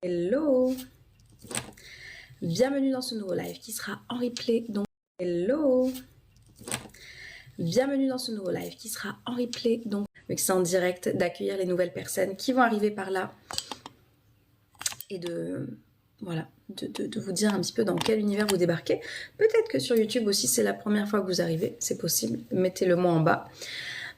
Hello, bienvenue dans ce nouveau live qui sera en replay. Donc, hello, bienvenue dans ce nouveau live qui sera en replay. Donc, vu que c'est en direct, d'accueillir les nouvelles personnes qui vont arriver par là et de vous dire un petit peu dans quel univers vous débarquez. Peut-être que sur YouTube aussi, c'est la première fois que vous arrivez, c'est possible. Mettez-le moi en bas.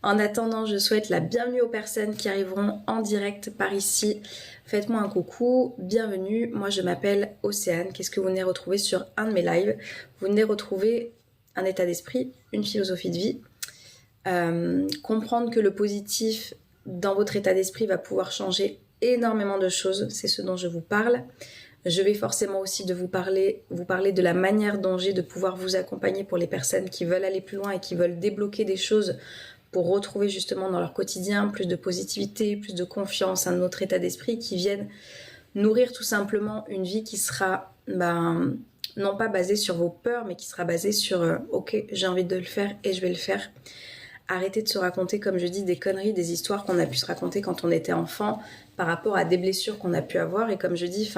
En attendant, je souhaite la bienvenue aux personnes qui arriveront en direct par ici. Faites-moi un coucou, bienvenue. Moi, je m'appelle Océane. Qu'est-ce que vous venez retrouver sur un de mes lives? Vous venez retrouver un état d'esprit, une philosophie de vie. Comprendre que le positif dans votre état d'esprit va pouvoir changer énormément de choses. C'est ce dont je vous parle. Je vais forcément aussi vous parler de la manière dont j'ai de pouvoir vous accompagner pour les personnes qui veulent aller plus loin et qui veulent débloquer des choses pour retrouver justement dans leur quotidien plus de positivité, plus de confiance, un autre état d'esprit qui viennent nourrir tout simplement une vie qui sera non pas basée sur vos peurs, mais qui sera basée sur ok, j'ai envie de le faire et je vais le faire. Arrêtez de se raconter, comme je dis, des conneries, des histoires qu'on a pu se raconter quand on était enfant par rapport à des blessures qu'on a pu avoir. Et comme je dis,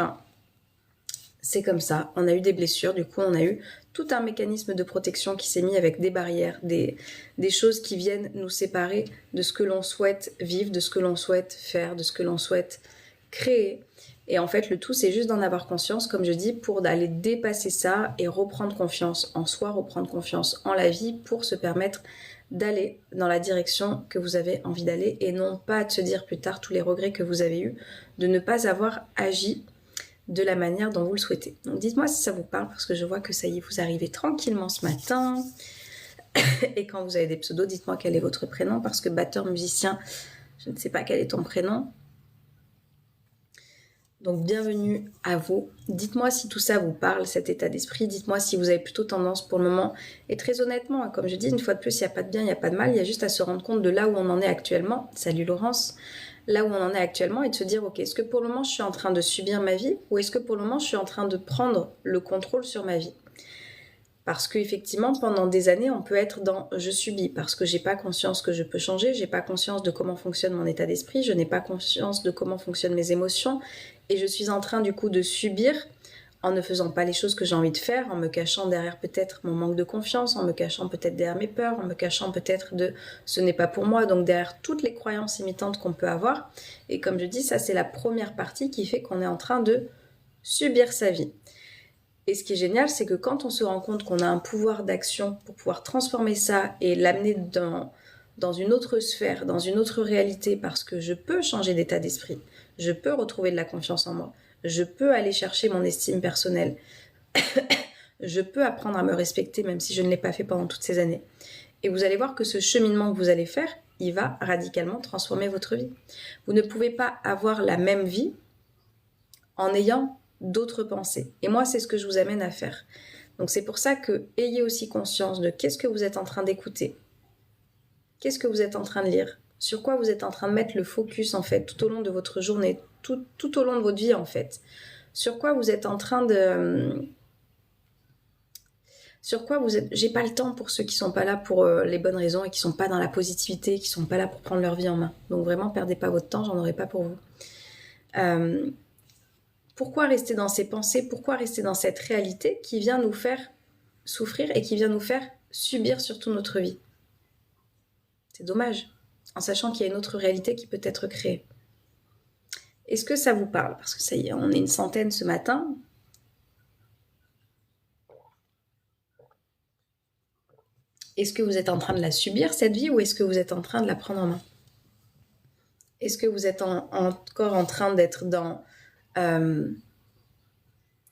c'est comme ça, on a eu des blessures, du coup on a eu tout un mécanisme de protection qui s'est mis avec des barrières, des choses qui viennent nous séparer de ce que l'on souhaite vivre, de ce que l'on souhaite faire, de ce que l'on souhaite créer. Et en fait, le tout, c'est juste d'en avoir conscience, comme je dis, pour d'aller dépasser ça et reprendre confiance en soi, reprendre confiance en la vie pour se permettre d'aller dans la direction que vous avez envie d'aller et non pas de se dire plus tard tous les regrets que vous avez eus de ne pas avoir agi de la manière dont vous le souhaitez. Donc dites-moi si ça vous parle, parce que je vois que ça y est, vous arrivez tranquillement ce matin. Et quand vous avez des pseudos, dites-moi quel est votre prénom, parce que batteur, musicien, je ne sais pas quel est ton prénom. Donc bienvenue à vous. Dites-moi si tout ça vous parle, cet état d'esprit. Dites-moi si vous avez plutôt tendance pour le moment. Et très honnêtement, comme je dis, une fois de plus, il n'y a pas de bien, il n'y a pas de mal. Il y a juste à se rendre compte de là où on en est actuellement. Salut Laurence. Là où on en est actuellement et de se dire, ok, est-ce que pour le moment je suis en train de subir ma vie ou est-ce que pour le moment je suis en train de prendre le contrôle sur ma vie? Parce qu'effectivement, pendant des années, on peut être dans je subis parce que j'ai pas conscience que je peux changer, j'ai pas conscience de comment fonctionne mon état d'esprit, je n'ai pas conscience de comment fonctionnent mes émotions et je suis en train du coup de subir en ne faisant pas les choses que j'ai envie de faire, en me cachant derrière peut-être mon manque de confiance, en me cachant peut-être derrière mes peurs, en me cachant peut-être de ce n'est pas pour moi, donc derrière toutes les croyances imitantes qu'on peut avoir. Et comme je dis, ça c'est la première partie qui fait qu'on est en train de subir sa vie. Et ce qui est génial, c'est que quand on se rend compte qu'on a un pouvoir d'action pour pouvoir transformer ça et l'amener dans une autre sphère, dans une autre réalité, parce que je peux changer d'état d'esprit, je peux retrouver de la confiance en moi, je peux aller chercher mon estime personnelle, je peux apprendre à me respecter même si je ne l'ai pas fait pendant toutes ces années. Et vous allez voir que ce cheminement que vous allez faire, il va radicalement transformer votre vie. Vous ne pouvez pas avoir la même vie en ayant d'autres pensées. Et moi, c'est ce que je vous amène à faire. Donc c'est pour ça que ayez aussi conscience de qu'est-ce que vous êtes en train d'écouter, qu'est-ce que vous êtes en train de lire, sur quoi vous êtes en train de mettre le focus en fait tout au long de votre journée, tout au long de votre vie en fait. Sur quoi vous êtes en train de... Sur quoi vous êtes... J'ai pas le temps pour ceux qui sont pas là pour les bonnes raisons et qui sont pas dans la positivité, qui sont pas là pour prendre leur vie en main. Donc vraiment, perdez pas votre temps, j'en aurai pas pour vous. Pourquoi rester dans ces pensées? Pourquoi rester dans cette réalité qui vient nous faire souffrir et qui vient nous faire subir surtout notre vie? C'est dommage, en sachant qu'il y a une autre réalité qui peut être créée. Est-ce que ça vous parle? Parce que ça y est, on est une centaine ce matin. Est-ce que vous êtes en train de la subir, cette vie, ou est-ce que vous êtes en train de la prendre en main? Est-ce que vous êtes encore en train d'être dans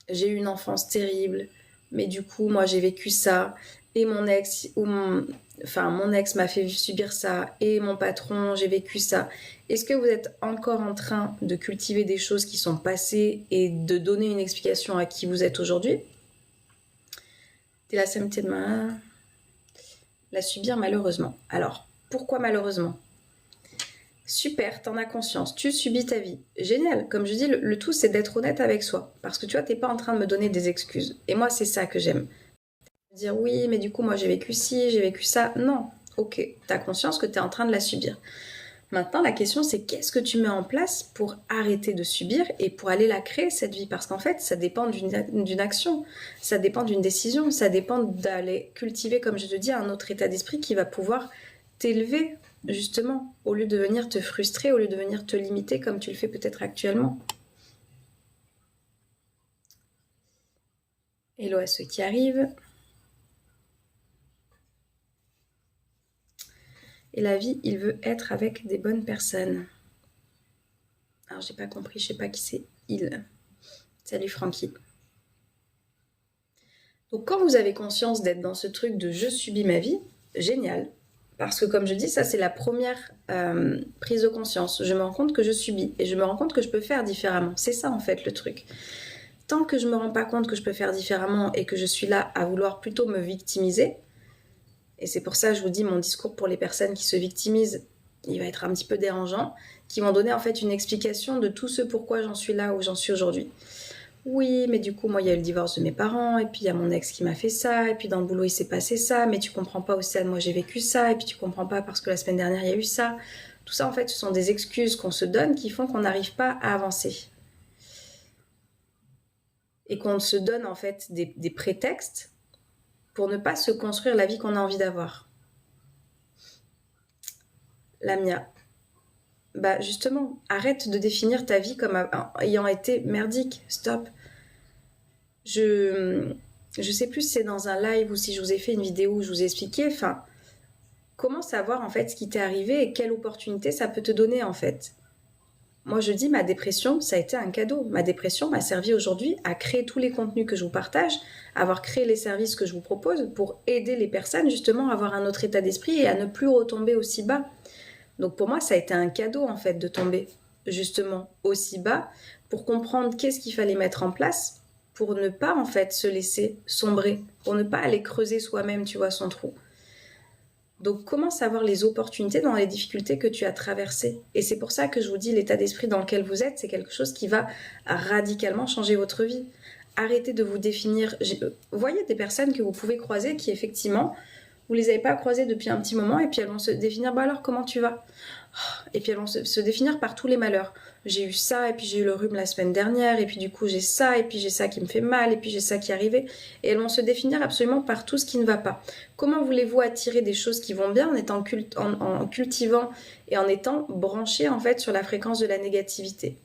j'ai eu une enfance terrible, mais du coup, moi, j'ai vécu ça, et mon ex, mon ex m'a fait subir ça, et mon patron, j'ai vécu ça. Est-ce que vous êtes encore en train de cultiver des choses qui sont passées et de donner une explication à qui vous êtes aujourd'hui? T'es la samedi de main. La subir malheureusement. Alors, pourquoi malheureusement? Super, t'en as conscience, tu subis ta vie. Génial, comme je dis, le tout c'est d'être honnête avec soi. Parce que tu vois, t'es pas en train de me donner des excuses. Et moi, c'est ça que j'aime. Dire oui, mais du coup, moi j'ai vécu ci, j'ai vécu ça. Non, ok, t'as conscience que t'es en train de la subir. Maintenant, la question, c'est qu'est-ce que tu mets en place pour arrêter de subir et pour aller la créer, cette vie? Parce qu'en fait, ça dépend d'une action, ça dépend d'une décision, ça dépend d'aller cultiver, comme je te dis, un autre état d'esprit qui va pouvoir t'élever, justement, au lieu de venir te frustrer, au lieu de venir te limiter comme tu le fais peut-être actuellement. Hello à ceux qui arrivent. Et la vie, il veut être avec des bonnes personnes. Alors, j'ai pas compris, je sais pas qui c'est. Il. Salut Francky. Donc, quand vous avez conscience d'être dans ce truc de je subis ma vie, génial. Parce que, comme je dis, ça, c'est la première prise de conscience. Je me rends compte que je subis et je me rends compte que je peux faire différemment. C'est ça, en fait, le truc. Tant que je me rends pas compte que je peux faire différemment et que je suis là à vouloir plutôt me victimiser, et c'est pour ça que je vous dis, mon discours pour les personnes qui se victimisent, il va être un petit peu dérangeant, qui vont donner en fait une explication de tout ce pourquoi j'en suis là où j'en suis aujourd'hui. Oui, mais du coup, moi, il y a eu le divorce de mes parents, et puis il y a mon ex qui m'a fait ça, et puis dans le boulot, il s'est passé ça, mais tu comprends pas aussi, moi, j'ai vécu ça, et puis tu comprends pas parce que la semaine dernière, il y a eu ça. Tout ça, en fait, ce sont des excuses qu'on se donne qui font qu'on n'arrive pas à avancer. Et qu'on se donne, en fait, des prétextes pour ne pas se construire la vie qu'on a envie d'avoir. Lamia, bah justement, arrête de définir ta vie comme ayant été merdique. Stop. Je sais plus si c'est dans un live ou si je vous ai fait une vidéo où je vous ai expliqué. Enfin, comment savoir en fait ce qui t'est arrivé et quelle opportunité ça peut te donner en fait. Moi, je dis ma dépression, ça a été un cadeau. Ma dépression m'a servi aujourd'hui à créer tous les contenus que je vous partage, à avoir créé les services que je vous propose pour aider les personnes justement à avoir un autre état d'esprit et à ne plus retomber aussi bas. Donc pour moi, ça a été un cadeau en fait de tomber justement aussi bas pour comprendre qu'est-ce qu'il fallait mettre en place pour ne pas en fait se laisser sombrer, pour ne pas aller creuser soi-même, tu vois, son trou. Donc, commence à voir les opportunités dans les difficultés que tu as traversées. Et c'est pour ça que je vous dis, l'état d'esprit dans lequel vous êtes, c'est quelque chose qui va radicalement changer votre vie. Arrêtez de vous définir. Voyez des personnes que vous pouvez croiser qui, effectivement, vous les avez pas croisées depuis un petit moment et puis elles vont se définir, bah alors, comment tu vas? Et puis elles vont se définir par tous les malheurs. J'ai eu ça, et puis j'ai eu le rhume la semaine dernière, et puis du coup j'ai ça, et puis j'ai ça qui me fait mal, et puis j'ai ça qui est arrivé. Et elles vont se définir absolument par tout ce qui ne va pas. Comment voulez-vous attirer des choses qui vont bien en étant en cultivant et en étant branché en fait sur la fréquence de la négativité?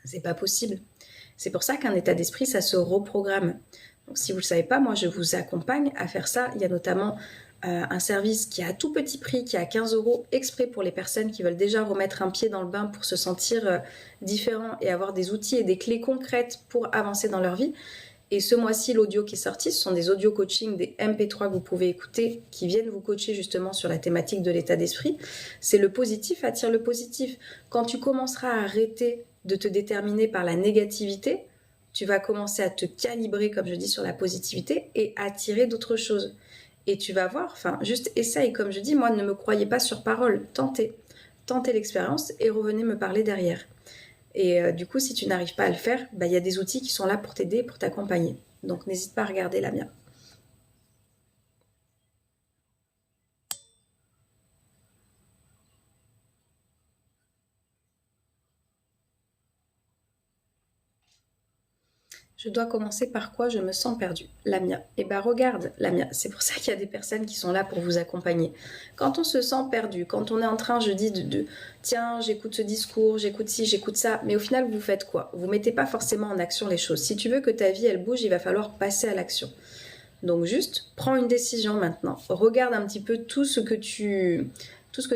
C'est pas possible. C'est pour ça qu'un état d'esprit, ça se reprogramme. Donc si vous ne le savez pas, moi je vous accompagne à faire ça. Il y a notamment un service qui est à tout petit prix, qui est à 15 € exprès pour les personnes qui veulent déjà remettre un pied dans le bain pour se sentir différent et avoir des outils et des clés concrètes pour avancer dans leur vie. Et ce mois-ci, l'audio qui est sorti, ce sont des audio coaching, des MP3 que vous pouvez écouter, qui viennent vous coacher justement sur la thématique de l'état d'esprit. C'est le positif attire le positif. Quand tu commenceras à arrêter de te déterminer par la négativité, tu vas commencer à te calibrer, comme je dis, sur la positivité et attirer d'autres choses. Et tu vas voir, enfin, juste essaye, comme je dis, moi, ne me croyez pas sur parole, tentez l'expérience et revenez me parler derrière. Et du coup, si tu n'arrives pas à le faire, bah, y a des outils qui sont là pour t'aider, pour t'accompagner. Donc, n'hésite pas à regarder la mienne. Je dois commencer par quoi je me sens perdue? Lamia. Eh ben regarde, Lamia, c'est pour ça qu'il y a des personnes qui sont là pour vous accompagner. Quand on se sent perdu, quand on est en train, je dis, tiens, j'écoute ce discours, j'écoute ci, j'écoute ça, mais au final, vous faites quoi? Vous mettez pas forcément en action les choses. Si tu veux que ta vie, elle bouge, il va falloir passer à l'action. Donc juste, prends une décision maintenant. Regarde un petit peu tout ce que tu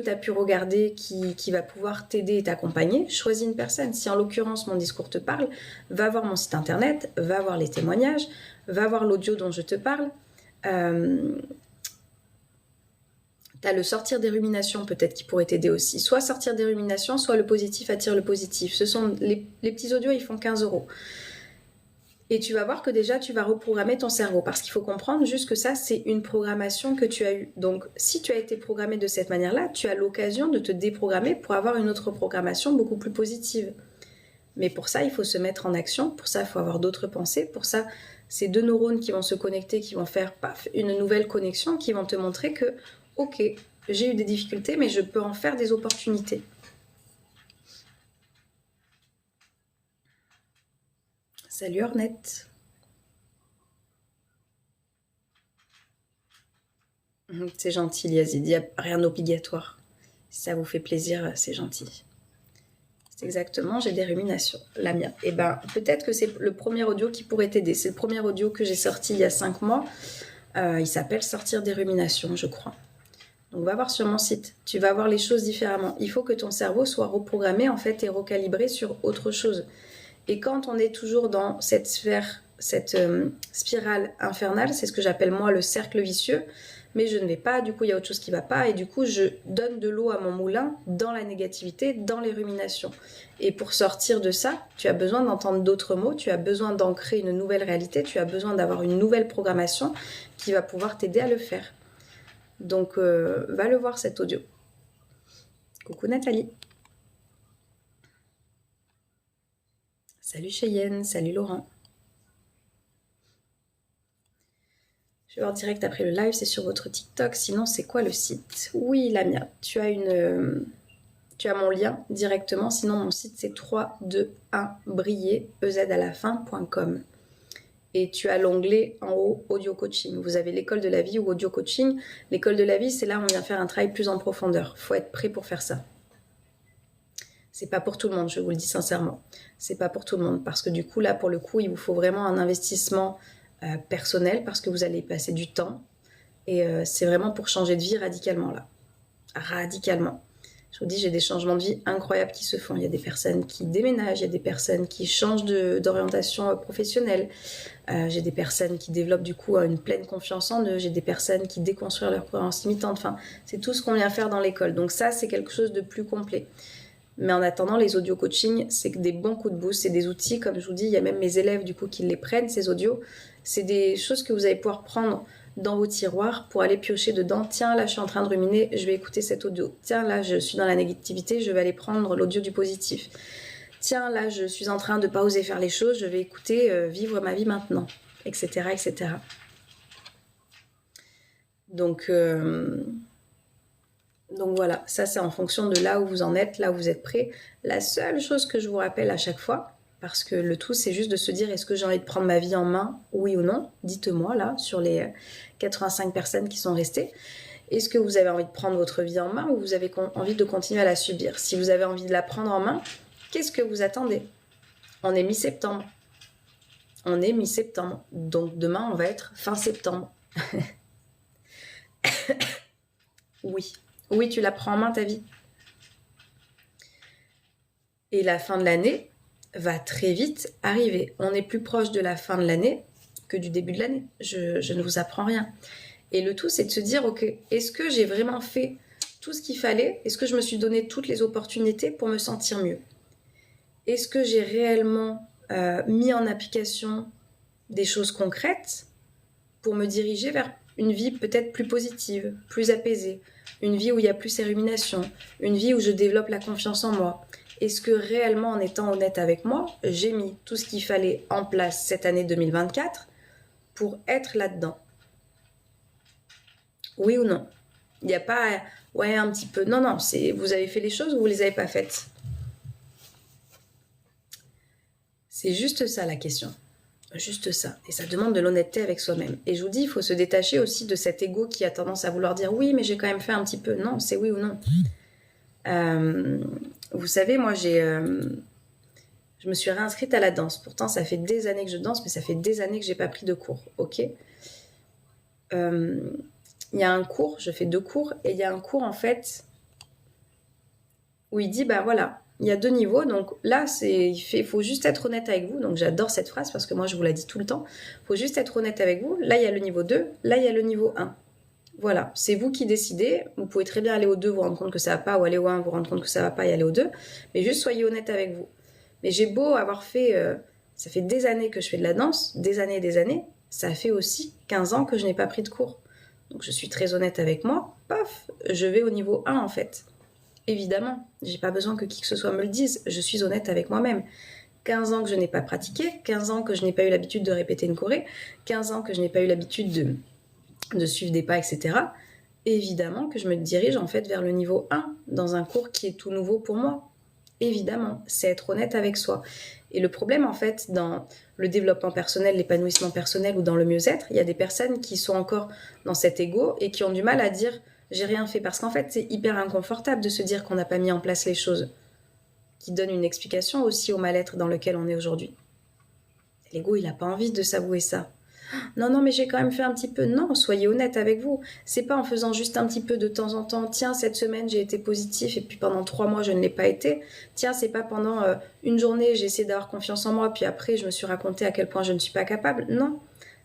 as pu regarder qui va pouvoir t'aider et t'accompagner. Choisis une personne. Si en l'occurrence mon discours te parle, va voir mon site internet, va voir les témoignages, va voir l'audio dont je te parle. T'as le sortir des ruminations peut-être qui pourrait t'aider aussi. Soit sortir des ruminations, soit le positif attire le positif. Ce sont les petits audios, ils font 15 €. Et tu vas voir que déjà, tu vas reprogrammer ton cerveau. Parce qu'il faut comprendre juste que ça, c'est une programmation que tu as eue. Donc, si tu as été programmé de cette manière-là, tu as l'occasion de te déprogrammer pour avoir une autre programmation beaucoup plus positive. Mais pour ça, il faut se mettre en action. Pour ça, il faut avoir d'autres pensées. Pour ça, c'est 2 neurones qui vont se connecter, qui vont faire paf, une nouvelle connexion, qui vont te montrer que, ok, j'ai eu des difficultés, mais je peux en faire des opportunités. Salut Ornette. C'est gentil Yazid, il n'y a rien d'obligatoire. Si ça vous fait plaisir, c'est gentil. C'est exactement, j'ai des ruminations. La mienne. Et ben, peut-être que c'est le premier audio qui pourrait t'aider. C'est le premier audio que j'ai sorti il y a 5 mois. Il s'appelle Sortir des ruminations, je crois. Donc va voir sur mon site, tu vas voir les choses différemment. Il faut que ton cerveau soit reprogrammé en fait et recalibré sur autre chose. Et quand on est toujours dans cette sphère, cette spirale infernale, c'est ce que j'appelle moi le cercle vicieux, mais je ne vais pas, du coup il y a autre chose qui ne va pas, et du coup je donne de l'eau à mon moulin dans la négativité, dans les ruminations. Et pour sortir de ça, tu as besoin d'entendre d'autres mots, tu as besoin d'ancrer une nouvelle réalité, tu as besoin d'avoir une nouvelle programmation qui va pouvoir t'aider à le faire. Donc, va le voir cet audio. Coucou Nathalie. Salut Cheyenne, salut Laurent. Je vais voir direct après le live, c'est sur votre TikTok. Sinon, c'est quoi le site? Oui, Lamia, tu as mon lien directement. Sinon, mon site, c'est 321briller, EZ à la fin.com. Et tu as l'onglet en haut audio coaching. Vous avez l'école de la vie ou audio coaching. L'école de la vie, c'est là où on vient faire un travail plus en profondeur. Faut être prêt pour faire ça. C'est pas pour tout le monde, je vous le dis sincèrement. C'est pas pour tout le monde parce que du coup, là, pour le coup, il vous faut vraiment un investissement personnel parce que vous allez passer du temps. Et c'est vraiment pour changer de vie radicalement là. Radicalement. Je vous dis, j'ai des changements de vie incroyables qui se font. Il y a des personnes qui déménagent, il y a des personnes qui changent d'orientation professionnelle. J'ai des personnes qui développent du coup une pleine confiance en eux. J'ai des personnes qui déconstruisent leurs croyances limitantes. Enfin, c'est tout ce qu'on vient faire dans l'école. Donc ça, c'est quelque chose de plus complet. Mais en attendant, les audio coaching, c'est des bons coups de boost. C'est des outils, comme je vous dis, il y a même mes élèves du coup qui les prennent, ces audios. C'est des choses que vous allez pouvoir prendre dans vos tiroirs pour aller piocher dedans. Tiens, là, je suis en train de ruminer, je vais écouter cet audio. Tiens, là, je suis dans la négativité, je vais aller prendre l'audio du positif. Tiens, là, je suis en train de pas oser faire les choses, je vais écouter vivre ma vie maintenant, etc., etc. Donc voilà, ça c'est en fonction de là où vous en êtes, là où vous êtes prêt. La seule chose que je vous rappelle à chaque fois, parce que le tout c'est juste de se dire est-ce que j'ai envie de prendre ma vie en main, oui ou non? Dites-moi là, sur les 85 personnes qui sont restées. Est-ce que vous avez envie de prendre votre vie en main ou vous avez envie de continuer à la subir? Si vous avez envie de la prendre en main, qu'est-ce que vous attendez? On est mi-septembre. On est mi-septembre. Donc demain on va être fin septembre. Oui. Oui, tu la prends en main ta vie. Et la fin de l'année va très vite arriver. On est plus proche de la fin de l'année que du début de l'année. Je ne vous apprends rien. Et le tout, c'est de se dire, ok, est-ce que j'ai vraiment fait tout ce qu'il fallait? Est-ce que je me suis donné toutes les opportunités pour me sentir mieux? Est-ce que j'ai réellement mis en application des choses concrètes pour me diriger vers une vie peut-être plus positive, plus apaisée, une vie où il y a plus ces ruminations, une vie où je développe la confiance en moi? Est-ce que réellement, en étant honnête avec moi, j'ai mis tout ce qu'il fallait en place cette année 2024 pour être là-dedans? Oui ou non? Il n'y a pas, ouais, un petit peu. Non, non, vous avez fait les choses ou vous ne les avez pas faites? C'est juste ça la question. Juste ça. Et ça demande de l'honnêteté avec soi-même. Et je vous dis, il faut se détacher aussi de cet ego qui a tendance à vouloir dire oui, mais j'ai quand même fait un petit peu. Non, c'est oui ou non. Vous savez, moi, je me suis réinscrite à la danse. Pourtant, ça fait des années que je danse, mais ça fait des années que j'ai pas pris de cours. Ok. Il y a un cours, je fais 2 cours, et il y a un cours en fait où il dit bah voilà, il y a 2 niveaux, donc là il faut juste être honnête avec vous. Donc j'adore cette phrase parce que moi je vous la dis tout le temps. Il faut juste être honnête avec vous. Là il y a le niveau 2, là il y a le niveau 1. Voilà, c'est vous qui décidez. Vous pouvez très bien aller au 2, vous rendre compte que ça va pas, ou aller au 1, vous rendre compte que ça va pas et aller au 2. Mais juste soyez honnête avec vous. Mais j'ai beau avoir fait, ça fait des années que je fais de la danse, des années et des années, ça fait aussi 15 ans que je n'ai pas pris de cours. Donc je suis très honnête avec moi, paf, je vais au niveau 1 en fait. Évidemment, j'ai pas besoin que qui que ce soit me le dise, je suis honnête avec moi-même. 15 ans que je n'ai pas pratiqué, 15 ans que je n'ai pas eu l'habitude de répéter une choré, 15 ans que je n'ai pas eu l'habitude de suivre des pas, etc. évidemment que je me dirige en fait vers le niveau 1 dans un cours qui est tout nouveau pour moi. Évidemment, c'est être honnête avec soi. Et le problème en fait dans le développement personnel, l'épanouissement personnel ou dans le mieux-être, il y a des personnes qui sont encore dans cet ego et qui ont du mal à dire j'ai rien fait parce qu'en fait c'est hyper inconfortable de se dire qu'on n'a pas mis en place les choses, qui donne une explication aussi au mal-être dans lequel on est aujourd'hui. L'ego il n'a pas envie de s'avouer ça. Non, non, mais j'ai quand même fait un petit peu. Non, soyez honnête avec vous. C'est pas en faisant juste un petit peu de temps en temps. Tiens, cette semaine j'ai été positif et puis pendant 3 mois je ne l'ai pas été. Tiens, c'est pas pendant une journée j'ai essayé d'avoir confiance en moi puis après je me suis raconté à quel point je ne suis pas capable. Non,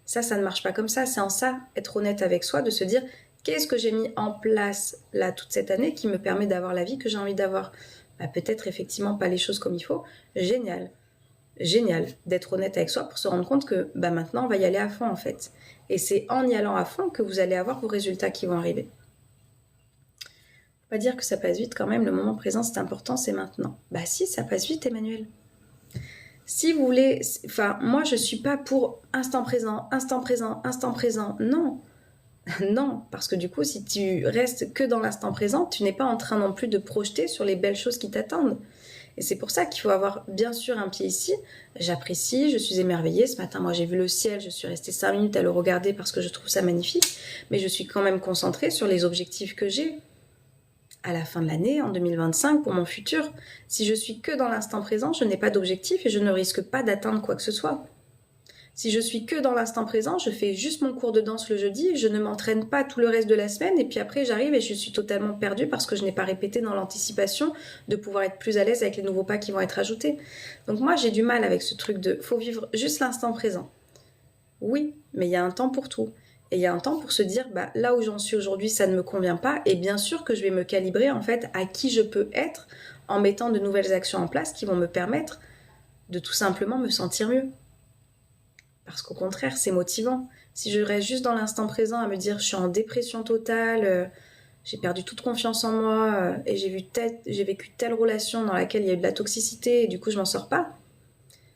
ça ne marche pas comme ça. C'est en ça être honnête avec soi, de se dire qu'est-ce que j'ai mis en place là toute cette année qui me permet d'avoir la vie que j'ai envie d'avoir. Bah, peut-être effectivement pas les choses comme il faut. Génial. Génial d'être honnête avec soi pour se rendre compte que bah, maintenant on va y aller à fond en fait. Et c'est en y allant à fond que vous allez avoir vos résultats qui vont arriver. Faut pas dire que ça passe vite quand même, le moment présent c'est important, c'est maintenant. Bah si, ça passe vite Emmanuel. Si vous voulez, enfin moi je suis pas pour instant présent, instant présent, instant présent, non. Non, parce que du coup si tu restes que dans l'instant présent, tu n'es pas en train non plus de projeter sur les belles choses qui t'attendent. Et c'est pour ça qu'il faut avoir bien sûr un pied ici. J'apprécie, je suis émerveillée. Ce matin, moi, j'ai vu le ciel, je suis restée 5 minutes à le regarder parce que je trouve ça magnifique. Mais je suis quand même concentrée sur les objectifs que j'ai à la fin de l'année, en 2025, pour mon futur. Si je suis que dans l'instant présent, je n'ai pas d'objectif et je ne risque pas d'atteindre quoi que ce soit. Si je suis que dans l'instant présent, je fais juste mon cours de danse le jeudi, je ne m'entraîne pas tout le reste de la semaine et puis après j'arrive et je suis totalement perdue parce que je n'ai pas répété dans l'anticipation de pouvoir être plus à l'aise avec les nouveaux pas qui vont être ajoutés. Donc moi j'ai du mal avec ce truc de faut vivre juste l'instant présent. Oui, mais il y a un temps pour tout. Et il y a un temps pour se dire bah là où j'en suis aujourd'hui ça ne me convient pas et bien sûr que je vais me calibrer en fait à qui je peux être en mettant de nouvelles actions en place qui vont me permettre de tout simplement me sentir mieux. Parce qu'au contraire, c'est motivant. Si je reste juste dans l'instant présent à me dire je suis en dépression totale, j'ai perdu toute confiance en moi et j'ai vécu telle relation dans laquelle il y a eu de la toxicité et du coup je m'en sors pas.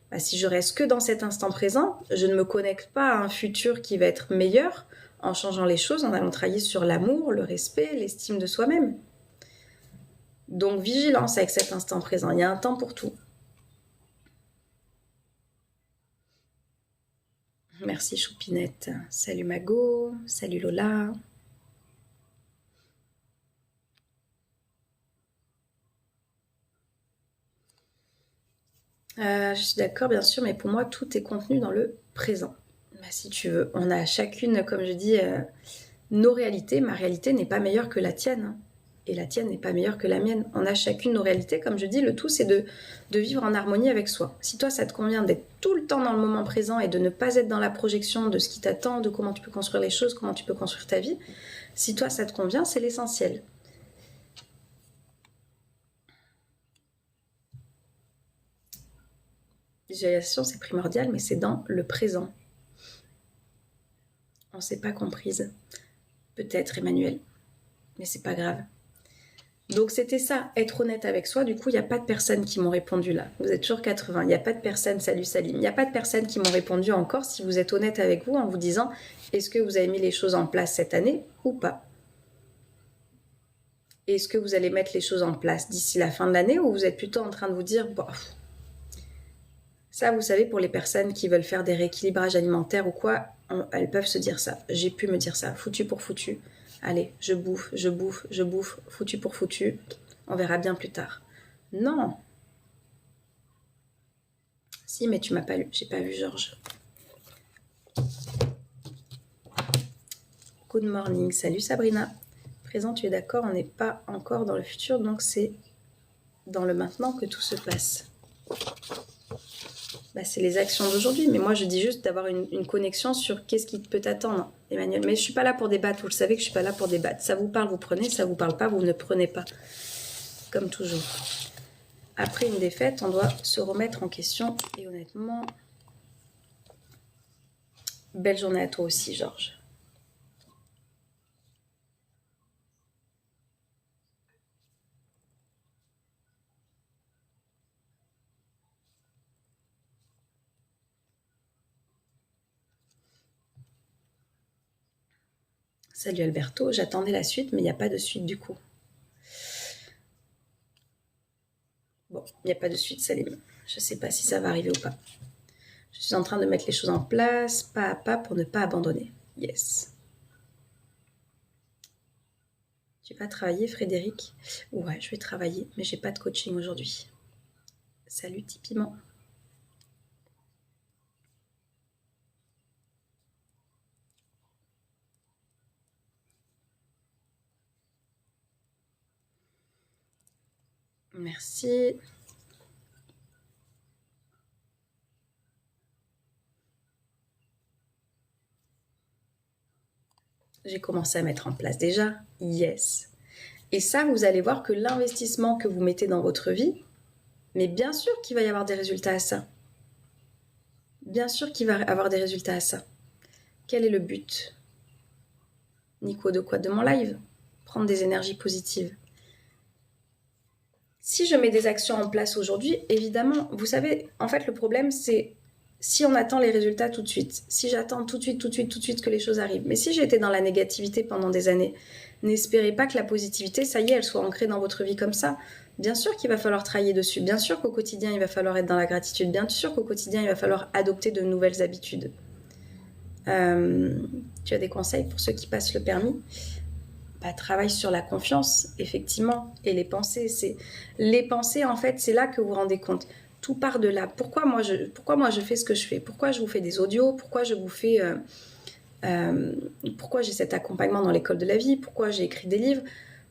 Bah, si je reste que dans cet instant présent, je ne me connecte pas à un futur qui va être meilleur en changeant les choses, en allant travailler sur l'amour, le respect, l'estime de soi-même. Donc vigilance avec cet instant présent. Il y a un temps pour tout. Merci Choupinette. Salut Mago. Salut Lola. Je suis d'accord, bien sûr, mais pour moi, tout est contenu dans le présent. Bah, si tu veux, on a chacune, comme je dis, nos réalités. Ma réalité n'est pas meilleure que la tienne. Hein. Et la tienne n'est pas meilleure que la mienne. On a chacune nos réalités. Comme je dis, le tout, c'est de vivre en harmonie avec soi. Si toi, ça te convient d'être tout le temps dans le moment présent et de ne pas être dans la projection de ce qui t'attend, de comment tu peux construire les choses, comment tu peux construire ta vie, si toi, ça te convient, c'est l'essentiel. Visualisation, c'est primordial, mais c'est dans le présent. On ne s'est pas comprise. Peut-être, Emmanuel. Mais c'est pas grave. Donc c'était ça, être honnête avec soi. Du coup, il n'y a pas de personnes qui m'ont répondu là. Vous êtes toujours 80. Il n'y a pas de personnes, salut Salim. Il n'y a pas de personnes qui m'ont répondu encore si vous êtes honnête avec vous en vous disant est-ce que vous avez mis les choses en place cette année ou pas. Est-ce que vous allez mettre les choses en place d'ici la fin de l'année ou vous êtes plutôt en train de vous dire bof. Ça, vous savez, pour les personnes qui veulent faire des rééquilibrages alimentaires ou quoi, elles peuvent se dire ça. J'ai pu me dire ça, foutu pour foutu. Allez, je bouffe, je bouffe, je bouffe, foutu pour foutu. On verra bien plus tard. Non. Si, mais tu m'as pas lu. J'ai pas vu Georges. Good morning. Salut Sabrina. Présent, tu es d'accord, on n'est pas encore dans le futur, donc c'est dans le maintenant que tout se passe. Bah, c'est les actions d'aujourd'hui. Mais moi, je dis juste d'avoir une connexion sur qu'est-ce qui peut t'attendre, Emmanuel. Mais je suis pas là pour débattre. Vous le savez que je suis pas là pour débattre. Ça vous parle, vous prenez. Ça vous parle pas, vous ne prenez pas. Comme toujours. Après une défaite, on doit se remettre en question. Et honnêtement, belle journée à toi aussi, Georges. Salut Alberto, j'attendais la suite, mais il n'y a pas de suite du coup. Bon, il n'y a pas de suite, Salim. Je ne sais pas si ça va arriver ou pas. Je suis en train de mettre les choses en place, pas à pas, pour ne pas abandonner. Yes. Tu vas travailler, Frédéric? Ouais, je vais travailler, mais j'ai pas de coaching aujourd'hui. Salut, Tipiment. Merci. J'ai commencé à mettre en place déjà. Yes. Et ça, vous allez voir que l'investissement que vous mettez dans votre vie, mais bien sûr qu'il va y avoir des résultats à ça. Bien sûr qu'il va avoir des résultats à ça. Quel est le but, Nico, de quoi? De mon live? Prendre des énergies positives. Si je mets des actions en place aujourd'hui, évidemment, vous savez, en fait, le problème, c'est si on attend les résultats tout de suite, si j'attends tout de suite que les choses arrivent. Mais si j'ai été dans la négativité pendant des années, n'espérez pas que la positivité, ça y est, elle soit ancrée dans votre vie comme ça. Bien sûr qu'il va falloir travailler dessus. Bien sûr qu'au quotidien, il va falloir être dans la gratitude. Bien sûr qu'au quotidien, il va falloir adopter de nouvelles habitudes. Tu as des conseils pour ceux qui passent le permis? Travaille sur la confiance, effectivement, et les pensées. Les pensées, en fait, c'est là que vous vous rendez compte. Tout part de là. Pourquoi moi je fais ce que je fais? Pourquoi je vous fais des audios? Pourquoi je vous fais... pourquoi j'ai cet accompagnement dans l'école de la vie? Pourquoi j'ai écrit des livres?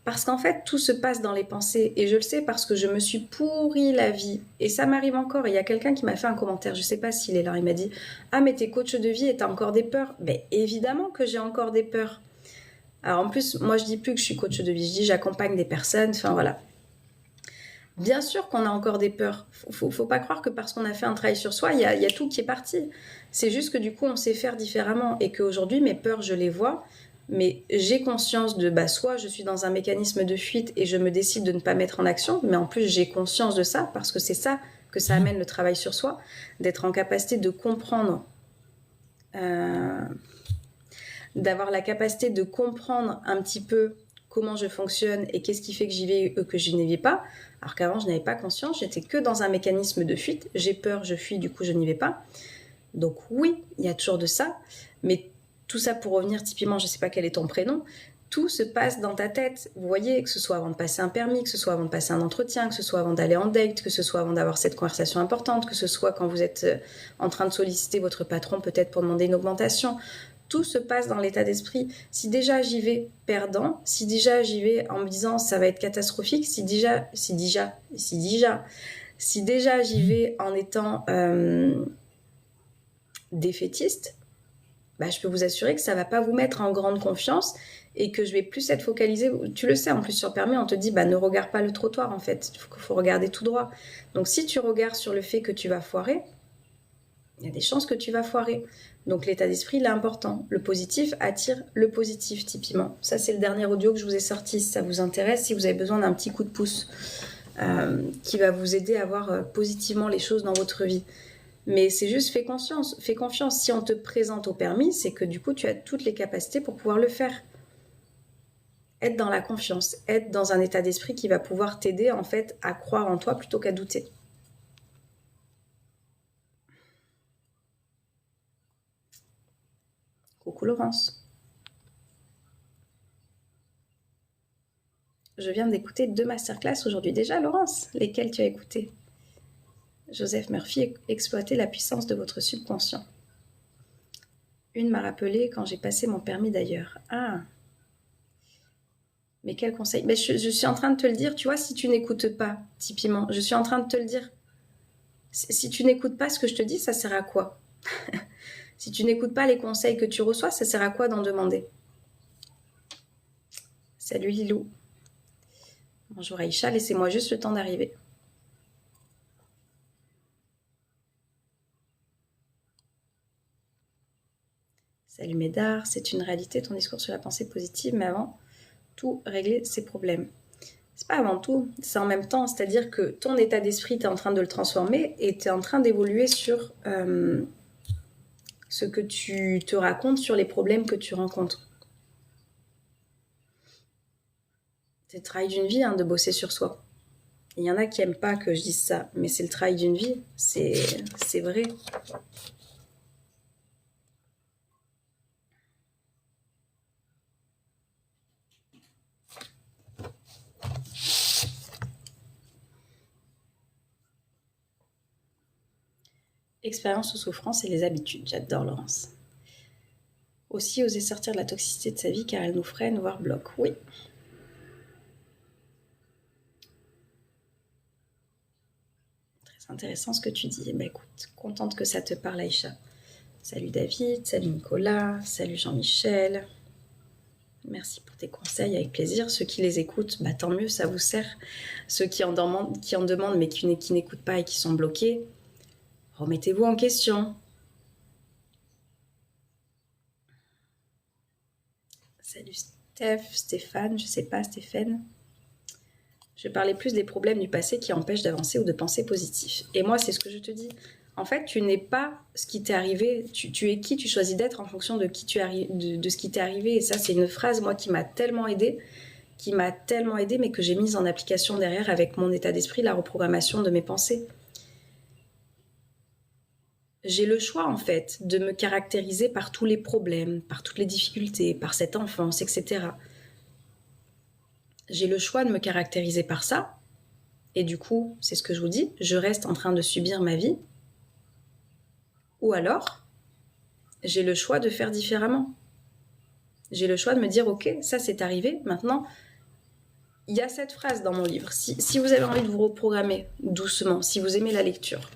Parce qu'en fait, tout se passe dans les pensées. Et je le sais parce que je me suis pourri la vie. Et ça m'arrive encore. Il y a quelqu'un qui m'a fait un commentaire, je ne sais pas s'il est là, il m'a dit « Ah, mais t'es coach de vie et t'as encore des peurs ?» Ben évidemment que j'ai encore des peurs. Alors en plus, moi je dis plus que je suis coach de vie, je dis j'accompagne des personnes, enfin voilà. Bien sûr qu'on a encore des peurs. Faut pas croire que parce qu'on a fait un travail sur soi, il y a tout qui est parti. C'est juste que du coup, on sait faire différemment et qu'aujourd'hui, mes peurs, je les vois, mais j'ai conscience de, soit je suis dans un mécanisme de fuite et je me décide de ne pas mettre en action, mais en plus, j'ai conscience de ça parce que c'est ça que ça amène le travail sur soi, d'être en capacité de comprendre... d'avoir la capacité de comprendre un petit peu comment je fonctionne et qu'est-ce qui fait que j'y vais ou que je n'y vais pas. Alors qu'avant, je n'avais pas conscience, j'étais que dans un mécanisme de fuite. J'ai peur, je fuis, du coup, je n'y vais pas. Donc oui, il y a toujours de ça. Mais tout ça pour revenir typiquement, je ne sais pas quel est ton prénom, tout se passe dans ta tête. Vous voyez, que ce soit avant de passer un permis, que ce soit avant de passer un entretien, que ce soit avant d'aller en date, que ce soit avant d'avoir cette conversation importante, que ce soit quand vous êtes en train de solliciter votre patron peut-être pour demander une augmentation. Tout se passe dans l'état d'esprit. Si déjà j'y vais perdant, si déjà j'y vais en me disant ça va être catastrophique, si déjà j'y vais en étant défaitiste, je peux vous assurer que ça va pas vous mettre en grande confiance et que je vais plus être focalisée. Tu le sais, en plus sur permis, on te dit ne regarde pas le trottoir en fait, il faut regarder tout droit. Donc si tu regardes sur le fait que tu vas foirer, il y a des chances que tu vas foirer. Donc l'état d'esprit, il est important. Le positif attire le positif, typiquement. Ça, c'est le dernier audio que je vous ai sorti. Si ça vous intéresse, si vous avez besoin d'un petit coup de pouce qui va vous aider à voir positivement les choses dans votre vie. Mais c'est juste, fais confiance. Si on te présente au permis, c'est que du coup, tu as toutes les capacités pour pouvoir le faire. Être dans la confiance, être dans un état d'esprit qui va pouvoir t'aider en fait à croire en toi plutôt qu'à douter. Coucou Laurence. Je viens d'écouter 2 masterclass aujourd'hui déjà, Laurence. Lesquelles tu as écoutées? Joseph Murphy, exploiter la puissance de votre subconscient. Une m'a rappelé quand j'ai passé mon permis d'ailleurs. Ah. Mais quel conseil? Je suis en train de te le dire, tu vois, si tu n'écoutes pas, typiquement, je suis en train de te le dire. Si tu n'écoutes pas ce que je te dis, ça sert à quoi? Si tu n'écoutes pas les conseils que tu reçois, ça sert à quoi d'en demander? Salut Lilou. Bonjour Aïcha, laissez-moi juste le temps d'arriver. Salut Médard, c'est une réalité ton discours sur la pensée positive, mais avant tout, régler ses problèmes. C'est pas avant tout, c'est en même temps, c'est-à-dire que ton état d'esprit, tu es en train de le transformer et tu es en train d'évoluer sur ce que tu te racontes sur les problèmes que tu rencontres. C'est le travail d'une vie, hein, de bosser sur soi. Il y en a qui n'aiment pas que je dise ça, mais c'est le travail d'une vie, c'est vrai. Expérience ou souffrance et les habitudes, j'adore Laurence. Aussi oser sortir de la toxicité de sa vie car elle nous freine, voire bloque. Oui. Très intéressant ce que tu dis. Bah écoute, contente que ça te parle Aïcha. Salut David, salut Nicolas, salut Jean-Michel. Merci pour tes conseils, avec plaisir. Ceux qui les écoutent, bah tant mieux, ça vous sert. Ceux qui en demandent mais qui n'écoutent pas et qui sont bloqués, remettez-vous en question. Salut Stéphane, je sais pas Stéphane. Je parlais plus des problèmes du passé qui empêchent d'avancer ou de penser positif. Et moi, c'est ce que je te dis. En fait, tu n'es pas ce qui t'est arrivé. Tu es qui tu choisis d'être en fonction de qui tu de ce qui t'est arrivé. Et ça, c'est une phrase, moi, qui m'a tellement aidée, mais que j'ai mise en application derrière avec mon état d'esprit, la reprogrammation de mes pensées. J'ai le choix, en fait, de me caractériser par tous les problèmes, par toutes les difficultés, par cette enfance, etc. J'ai le choix de me caractériser par ça. Et du coup, c'est ce que je vous dis, je reste en train de subir ma vie. Ou alors, j'ai le choix de faire différemment. J'ai le choix de me dire, ok, ça c'est arrivé, maintenant, il y a cette phrase dans mon livre. Si vous avez envie de vous reprogrammer doucement, si vous aimez la lecture,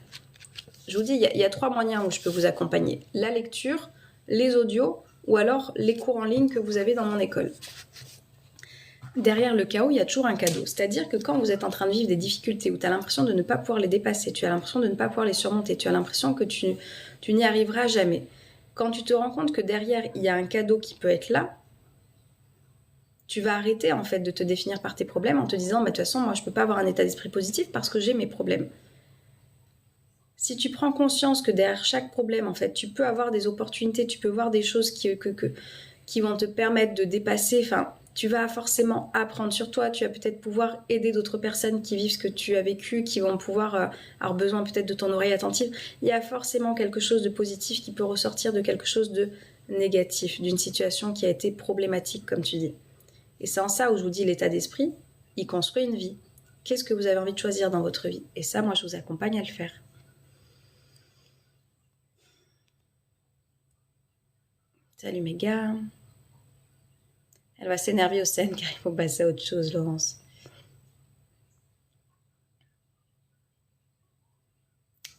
je vous dis, il y a 3 moyens où je peux vous accompagner. La lecture, les audios, ou alors les cours en ligne que vous avez dans mon école. Derrière le chaos, il y a toujours un cadeau. C'est-à-dire que quand vous êtes en train de vivre des difficultés où tu as l'impression de ne pas pouvoir les dépasser, tu as l'impression de ne pas pouvoir les surmonter, tu as l'impression que tu n'y arriveras jamais. Quand tu te rends compte que derrière, il y a un cadeau qui peut être là, tu vas arrêter en fait de te définir par tes problèmes en te disant, de toute façon, moi, je ne peux pas avoir un état d'esprit positif parce que j'ai mes problèmes. Si tu prends conscience que derrière chaque problème, en fait, tu peux avoir des opportunités, tu peux voir des choses qui vont te permettre de dépasser, tu vas forcément apprendre sur toi, tu vas peut-être pouvoir aider d'autres personnes qui vivent ce que tu as vécu, qui vont pouvoir avoir besoin peut-être de ton oreille attentive. Il y a forcément quelque chose de positif qui peut ressortir de quelque chose de négatif, d'une situation qui a été problématique, comme tu dis. Et c'est en ça où je vous dis l'état d'esprit, il construit une vie. Qu'est-ce que vous avez envie de choisir dans votre vie? Et ça, moi, je vous accompagne à le faire. Salut mes gars. Elle va s'énerver au scène car il faut passer à autre chose, Laurence.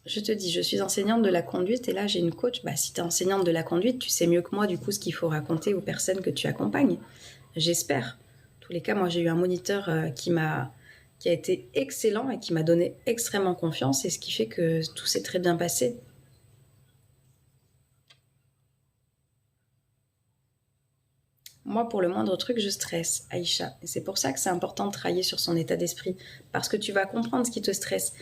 Je te dis, je suis enseignante de la conduite et là j'ai une coach. Si tu es enseignante de la conduite, tu sais mieux que moi du coup ce qu'il faut raconter aux personnes que tu accompagnes. J'espère. En tous les cas, moi j'ai eu un moniteur qui a été excellent et qui m'a donné extrêmement confiance et ce qui fait que tout s'est très bien passé. Moi, pour le moindre truc, je stresse, Aïcha. Et c'est pour ça que c'est important de travailler sur son état d'esprit. Parce que tu vas comprendre ce qui te stresse.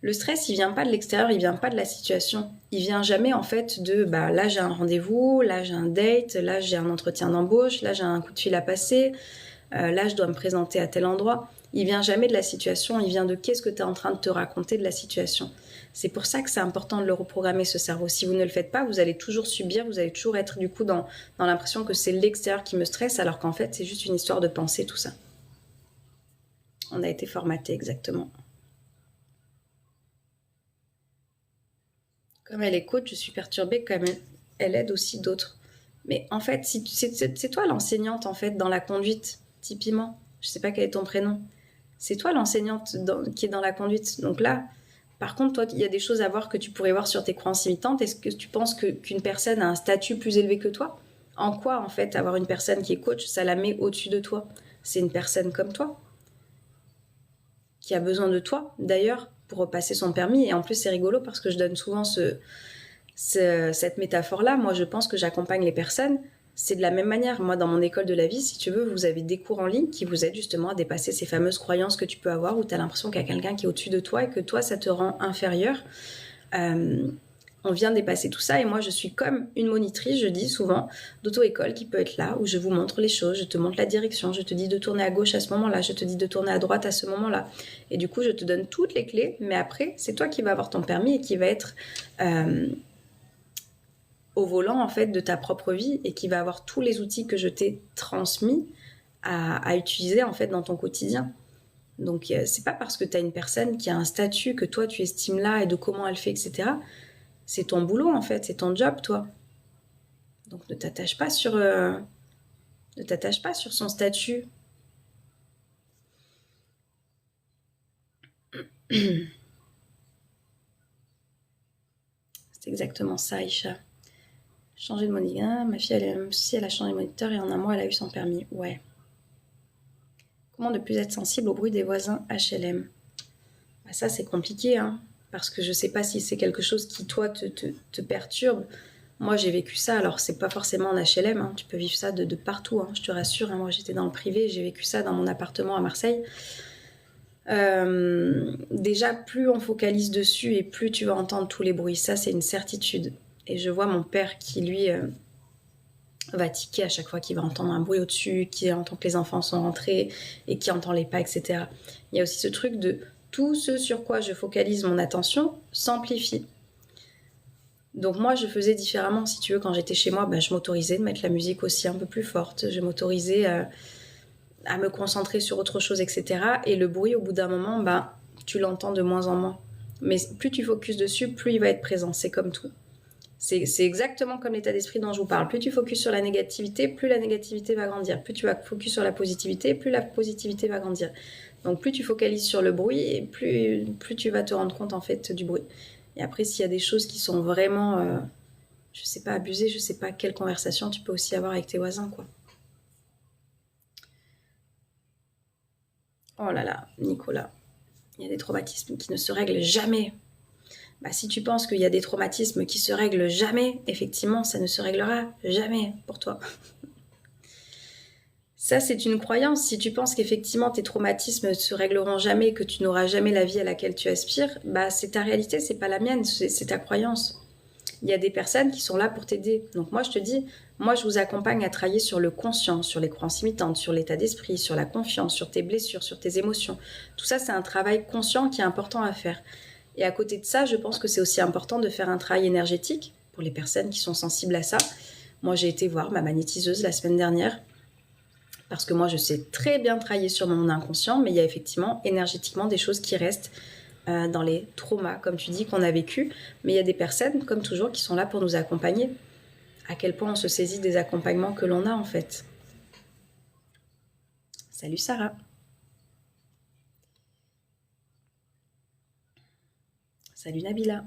Le stress, il vient pas de l'extérieur, il vient pas de la situation. Il vient jamais, en fait, de là, j'ai un rendez-vous, là, j'ai un date, là, j'ai un entretien d'embauche, là, j'ai un coup de fil à passer, là, je dois me présenter à tel endroit. Il vient jamais de la situation, il vient de qu'est-ce que tu es en train de te raconter de la situation. C'est pour ça que c'est important de le reprogrammer, ce cerveau. Si vous ne le faites pas, vous allez toujours subir, vous allez toujours être du coup dans l'impression que c'est l'extérieur qui me stresse, alors qu'en fait, c'est juste une histoire de pensée, tout ça. On a été formaté, exactement. Comme elle est coach, je suis perturbée, comme elle aide aussi d'autres. Mais en fait, c'est toi l'enseignante, en fait, dans la conduite, typiquement. Je sais pas quel est ton prénom. C'est toi l'enseignante qui est dans la conduite. Donc là, par contre, toi, il y a des choses à voir que tu pourrais voir sur tes croyances limitantes. Est-ce que tu penses qu'une personne a un statut plus élevé que toi? En quoi, en fait, avoir une personne qui est coach, ça la met au-dessus de toi? C'est une personne comme toi, qui a besoin de toi, d'ailleurs, pour repasser son permis. Et en plus, c'est rigolo parce que je donne souvent cette métaphore-là. Moi, je pense que j'accompagne les personnes. C'est de la même manière. Moi, dans mon école de la vie, si tu veux, vous avez des cours en ligne qui vous aident justement à dépasser ces fameuses croyances que tu peux avoir où tu as l'impression qu'il y a quelqu'un qui est au-dessus de toi et que toi, ça te rend inférieur. on vient dépasser tout ça et moi je suis comme une monitrice, je dis souvent, d'auto-école qui peut être là où je vous montre les choses, je te montre la direction, je te dis de tourner à gauche à ce moment-là, je te dis de tourner à droite à ce moment-là. Et du coup je te donne toutes les clés, mais après c'est toi qui vas avoir ton permis et qui va être au volant en fait de ta propre vie et qui va avoir tous les outils que je t'ai transmis à utiliser en fait dans ton quotidien. Donc c'est pas parce que tu as une personne qui a un statut que toi tu estimes là et de comment elle fait, etc. C'est ton boulot en fait, c'est ton job toi. Donc ne t'attache pas sur son statut. C'est exactement ça, Aïcha. Changer de moniteur, ma fille elle a changé de moniteur et en un mois elle a eu son permis. Ouais. Comment ne plus être sensible au bruit des voisins HLM? Bah, ça c'est compliqué hein, parce que je sais pas si c'est quelque chose qui toi te perturbe. Moi j'ai vécu ça, alors c'est pas forcément en HLM, hein. Tu peux vivre ça de partout, hein, je te rassure, hein. Moi j'étais dans le privé, j'ai vécu ça dans mon appartement à Marseille. Déjà plus on focalise dessus et plus tu vas entendre tous les bruits, ça c'est une certitude. Et je vois mon père qui lui va tiquer à chaque fois qu'il va entendre un bruit au-dessus, qui entend que les enfants sont rentrés et qui entend les pas, etc. Il y a aussi ce truc de tout ce sur quoi je focalise mon attention s'amplifie. Donc moi je faisais différemment, si tu veux, quand j'étais chez moi, je m'autorisais de mettre la musique aussi un peu plus forte, je m'autorisais à me concentrer sur autre chose, etc. Et le bruit, au bout d'un moment, tu l'entends de moins en moins. Mais plus tu focuses dessus, plus il va être présent, c'est comme tout. C'est exactement comme l'état d'esprit dont je vous parle. Plus tu focuses sur la négativité, plus la négativité va grandir. Plus tu vas focus sur la positivité, plus la positivité va grandir. Donc plus tu focalises sur le bruit, et plus tu vas te rendre compte en fait du bruit. Et après, s'il y a des choses qui sont vraiment, je sais pas, abusées, je sais pas quelle conversation tu peux aussi avoir avec tes voisins, quoi. Oh là là, Nicolas, il y a des traumatismes qui ne se règlent jamais. Si tu penses qu'il y a des traumatismes qui se règlent jamais, effectivement, ça ne se réglera jamais pour toi. Ça, c'est une croyance. Si tu penses qu'effectivement tes traumatismes ne se régleront jamais, que tu n'auras jamais la vie à laquelle tu aspires, c'est ta réalité, c'est pas la mienne, c'est ta croyance. Il y a des personnes qui sont là pour t'aider. Donc moi, je te dis, moi, je vous accompagne à travailler sur le conscient, sur les croyances limitantes, sur l'état d'esprit, sur la confiance, sur tes blessures, sur tes émotions. Tout ça, c'est un travail conscient qui est important à faire. Et à côté de ça, je pense que c'est aussi important de faire un travail énergétique pour les personnes qui sont sensibles à ça. Moi, j'ai été voir ma magnétiseuse la semaine dernière parce que moi, je sais très bien travailler sur mon inconscient, mais il y a effectivement énergétiquement des choses qui restent dans les traumas, comme tu dis, qu'on a vécu. Mais il y a des personnes, comme toujours, qui sont là pour nous accompagner. À quel point on se saisit des accompagnements que l'on a, en fait. Salut Sarah. Salut Nabila.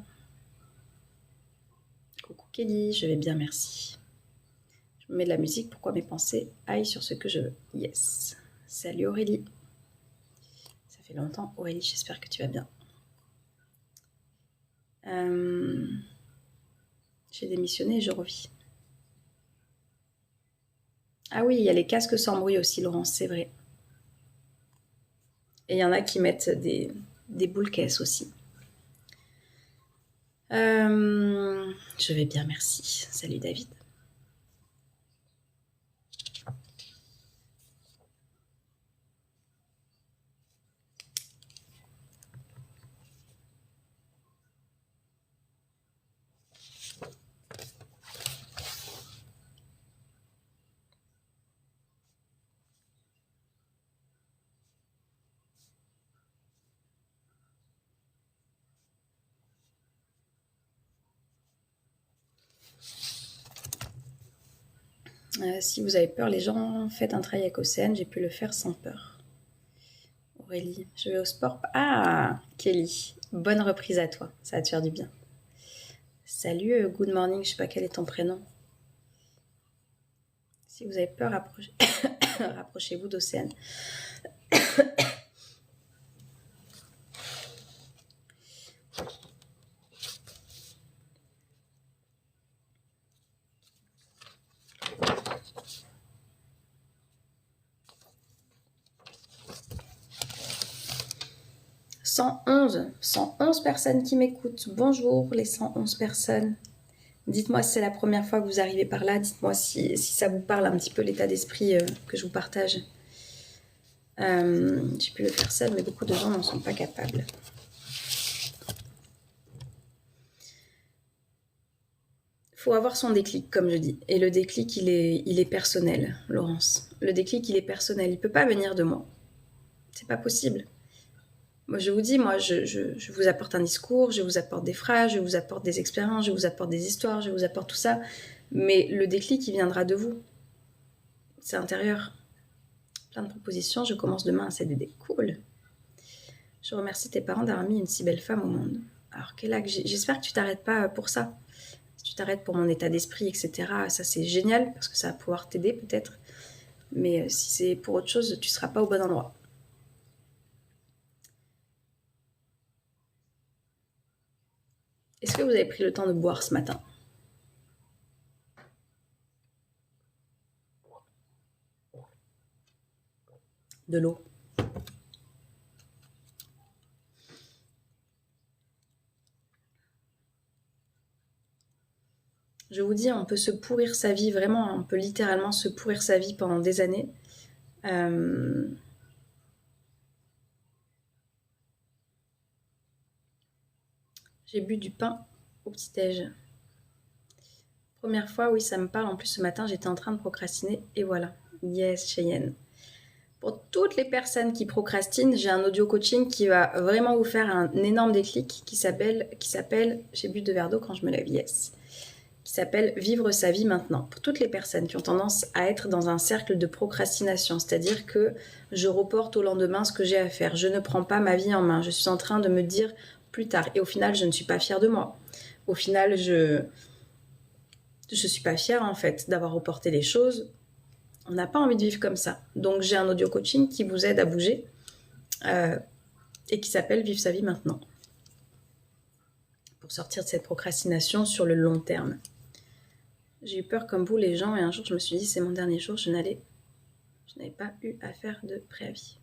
Coucou Kelly, je vais bien, merci. Je me mets de la musique pour que mes pensées aillent sur ce que je veux. Yes. Salut Aurélie. Ça fait longtemps Aurélie, j'espère que tu vas bien. J'ai démissionné et je revis. Ah oui, il y a les casques sans bruit aussi, Laurence, c'est vrai. Et il y en a qui mettent des boules caisses aussi. Je vais bien, merci. Salut David. Si vous avez peur, les gens, faites un travail avec Océane, j'ai pu le faire sans peur. Aurélie, je vais au sport. Ah, Kelly, bonne reprise à toi, ça va te faire du bien. Salut, good morning, je sais pas quel est ton prénom. Si vous avez peur, rapprochez-vous d'Océane. 111 personnes qui m'écoutent. Bonjour les 111 personnes. Dites-moi si c'est la première fois que vous arrivez par là. Dites-moi si ça vous parle un petit peu l'état d'esprit que je vous partage. J'ai pu le faire seul, mais beaucoup de gens n'en sont pas capables. Il faut avoir son déclic, comme je dis. Et le déclic, il est personnel, Laurence. Le déclic, il est personnel. Il ne peut pas venir de moi. C'est pas possible. Moi, je vous dis, je vous apporte un discours, je vous apporte des phrases, je vous apporte des expériences, je vous apporte des histoires, je vous apporte tout ça. Mais le déclic, il viendra de vous. C'est intérieur. Plein de propositions. Je commence demain un CDD. Cool. Je remercie tes parents d'avoir mis une si belle femme au monde. Alors, j'espère que tu t'arrêtes pas pour ça. Si tu t'arrêtes pour mon état d'esprit, etc., ça c'est génial parce que ça va pouvoir t'aider peut-être. Mais si c'est pour autre chose, tu seras pas au bon endroit. Est-ce que vous avez pris le temps de boire ce matin? De l'eau. Je vous dis, on peut se pourrir sa vie, vraiment, on peut littéralement se pourrir sa vie pendant des années. J'ai bu du pain au petit-déj. Première fois, oui, ça me parle. En plus, ce matin, j'étais en train de procrastiner et voilà. Yes, Cheyenne. Pour toutes les personnes qui procrastinent, j'ai un audio coaching qui va vraiment vous faire un énorme déclic qui s'appelle j'ai bu 2 verres d'eau quand je me lève, yes. Qui s'appelle Vivre sa vie maintenant. Pour toutes les personnes qui ont tendance à être dans un cercle de procrastination, c'est-à-dire que je reporte au lendemain ce que j'ai à faire, je ne prends pas ma vie en main, je suis en train de me dire plus tard et au final je ne suis pas fière de moi. Au final je suis pas fière en fait d'avoir reporté les choses. On n'a pas envie de vivre comme ça. Donc j'ai un audio coaching qui vous aide à bouger et qui s'appelle Vivre sa vie maintenant. Pour sortir de cette procrastination sur le long terme. J'ai eu peur comme vous les gens et un jour je me suis dit c'est mon dernier jour, je n'avais pas eu à faire de préavis.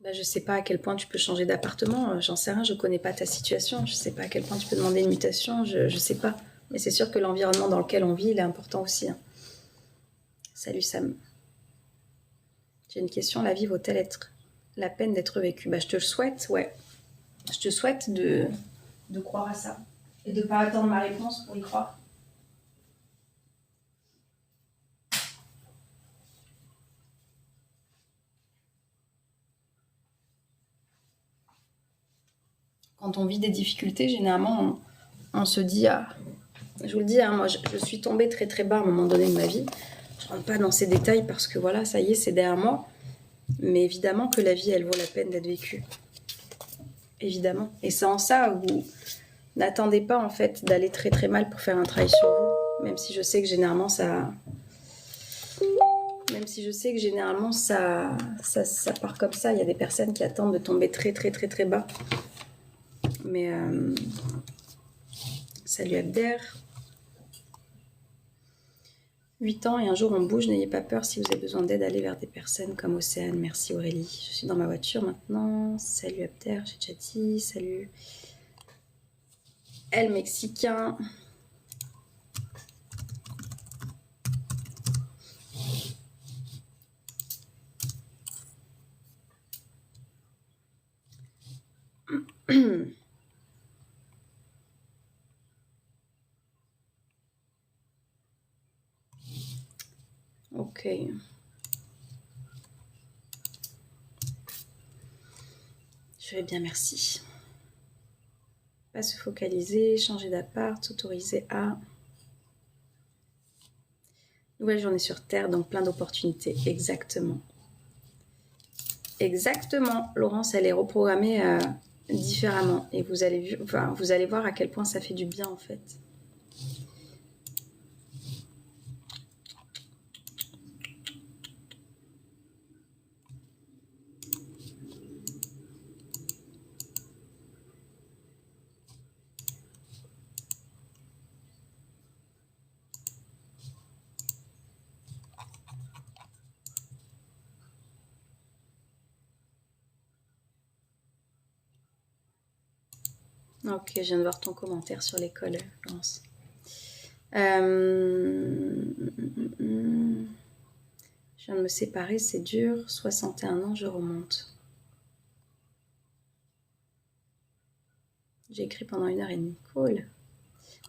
Bah, je sais pas à quel point tu peux changer d'appartement, j'en sais rien, je connais pas ta situation, je sais pas à quel point tu peux demander une mutation, je sais pas. Mais c'est sûr que l'environnement dans lequel on vit, il est important aussi. Hein. Salut Sam. J'ai une question, la vie vaut-elle être la peine d'être vécue? Bah je te le souhaite, ouais. Je te souhaite de croire à ça. Et de pas attendre ma réponse pour y croire. Quand on vit des difficultés, généralement, on se dit, ah, je vous le dis, hein, moi je suis tombée très très bas à un moment donné de ma vie. Je ne rentre pas dans ces détails parce que voilà, ça y est, c'est derrière moi. Mais évidemment que la vie, elle vaut la peine d'être vécue. Évidemment. Et c'est en ça où n'attendez pas en fait d'aller très très mal pour faire un travail sur vous. Même si je sais que généralement ça part comme ça. Il y a des personnes qui attendent de tomber très très très très bas. Mais salut Abder. 8 ans et un jour on bouge, n'ayez pas peur si vous avez besoin d'aide, allez vers des personnes comme Océane. Merci Aurélie. Je suis dans ma voiture maintenant. Salut Abder, j'ai déjà dit. Salut El Mexicain. Ok. Je vais bien, merci. Pas se focaliser, changer d'appart, s'autoriser à... Nouvelle journée sur Terre, donc plein d'opportunités. Exactement. Exactement. Laurence, elle est reprogrammée différemment. Et vous allez voir à quel point ça fait du bien, en fait. Ok, je viens de voir ton commentaire sur l'école, Laurence. Je viens de me séparer, c'est dur. 61 ans, je remonte. J'ai écrit pendant 1h30. Cool. Le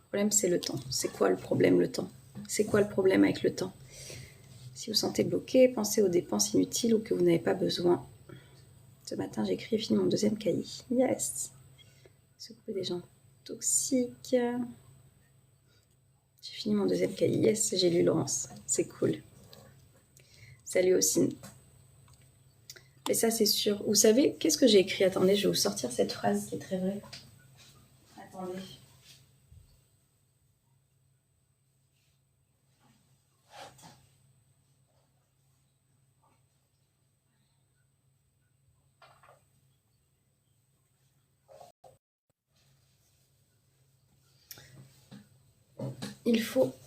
problème, c'est le temps. C'est quoi le problème, le temps? C'est quoi le problème avec le temps? Si vous sentez bloqué, pensez aux dépenses inutiles ou que vous n'avez pas besoin. Ce matin, j'ai écrit et fini mon 2e cahier. Yes. S'occuper des gens toxiques. J'ai fini mon 2e cahier. Yes, j'ai lu Laurence. C'est cool. Salut Ossine. Mais ça, c'est sûr. Vous savez, qu'est-ce que j'ai écrit? Attendez, je vais vous sortir cette phrase qui est très vraie. Attendez.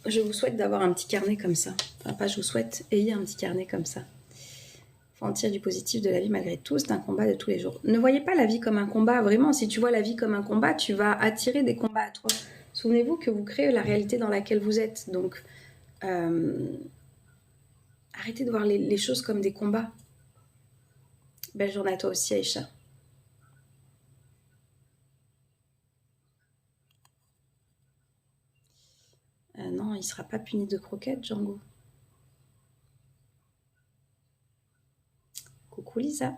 Je vous souhaite d'avoir un petit carnet comme ça. Enfin, pas je vous souhaite, ayez un petit carnet comme ça. Faut en tirer du positif de la vie malgré tout, c'est un combat de tous les jours. Ne voyez pas la vie comme un combat, vraiment, si tu vois la vie comme un combat, tu vas attirer des combats à toi. Souvenez-vous que vous créez la réalité dans laquelle vous êtes, donc arrêtez de voir les choses comme des combats. Belle journée à toi aussi, Aïcha. Non, il ne sera pas puni de croquettes, Django. Coucou Lisa.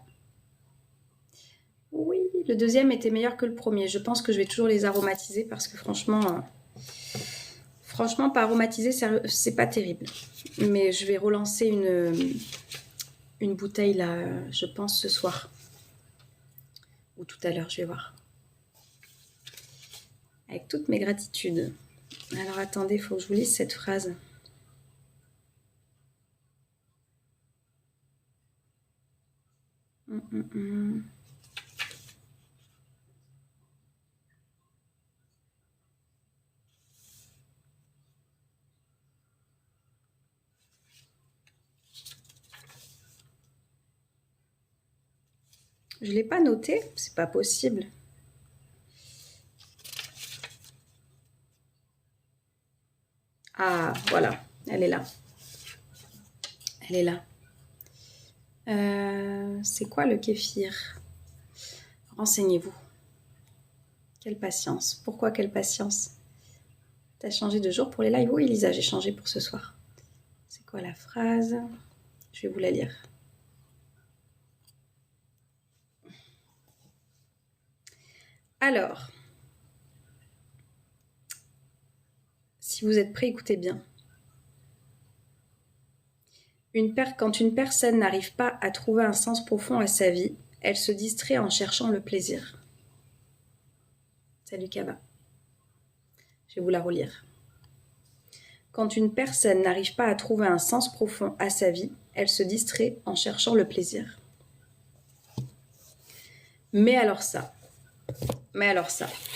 Oui, le 2e était meilleur que le 1er. Je pense que je vais toujours les aromatiser parce que franchement, pas aromatiser, c'est pas terrible. Mais je vais relancer une bouteille là, je pense ce soir. Ou tout à l'heure, je vais voir. Avec toutes mes gratitudes. Alors attendez, il faut que je vous lise cette phrase. Je ne l'ai pas noté, c'est pas possible. Ah, voilà, elle est là. Elle est là. C'est quoi le kéfir? Renseignez-vous. Quelle patience. Pourquoi quelle patience? T'as changé de jour pour les lives? Oui, Elisa, j'ai changé pour ce soir. C'est quoi la phrase? Je vais vous la lire. Alors, si vous êtes prêts, écoutez bien. Quand une personne n'arrive pas à trouver un sens profond à sa vie, elle se distrait en cherchant le plaisir. Salut Kaba. Je vais vous la relire. Quand une personne n'arrive pas à trouver un sens profond à sa vie, elle se distrait en cherchant le plaisir. Mais alors ça,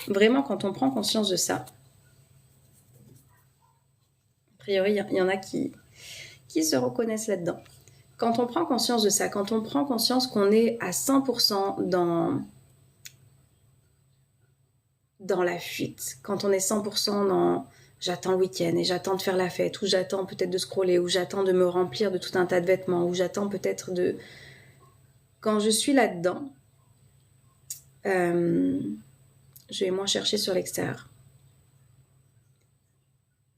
vraiment quand on prend conscience de ça, a priori il y en a qui se reconnaissent là-dedans. Quand on prend conscience de ça, quand on prend conscience qu'on est à 100% dans la fuite, quand on est 100% dans j'attends le week-end et j'attends de faire la fête, ou j'attends peut-être de scroller, ou j'attends de me remplir de tout un tas de vêtements, ou j'attends peut-être de... Quand je suis là-dedans, je vais moins chercher sur l'extérieur.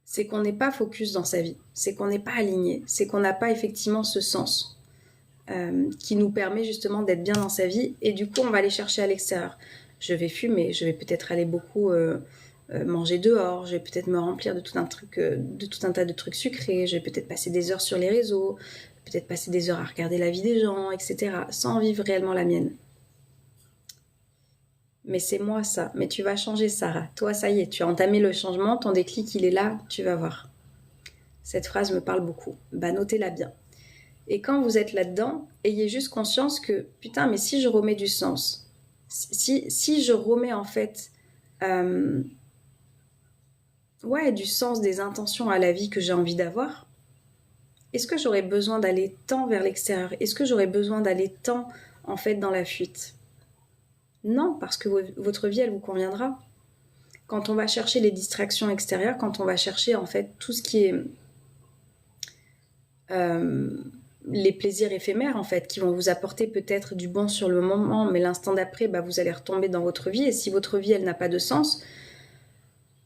C'est qu'on n'est pas focus dans sa vie, c'est qu'on n'est pas aligné, c'est qu'on n'a pas effectivement ce sens qui nous permet justement d'être bien dans sa vie, et du coup on va aller chercher à l'extérieur. Je vais fumer, je vais peut-être aller beaucoup manger dehors, je vais peut-être me remplir de tout un tas de trucs sucrés, je vais peut-être passer des heures sur les réseaux, peut-être passer des heures à regarder la vie des gens, etc., sans vivre réellement la mienne. Mais c'est moi ça, mais tu vas changer Sarah, toi ça y est, tu as entamé le changement, ton déclic il est là, tu vas voir. Cette phrase me parle beaucoup, bah notez-la bien. Et quand vous êtes là-dedans, ayez juste conscience que, putain, mais si je remets du sens, si je remets en fait du sens, des intentions à la vie que j'ai envie d'avoir, est-ce que j'aurais besoin d'aller tant vers l'extérieur? Est-ce que j'aurais besoin d'aller tant en fait dans la fuite? Non, parce que votre vie, elle vous conviendra. quand on va chercher les distractions extérieures, quand on va chercher en fait tout ce qui est les plaisirs éphémères en fait, qui vont vous apporter peut-être du bon sur le moment, mais l'instant d'après, bah, vous allez retomber dans votre vie, et si votre vie, elle n'a pas de sens,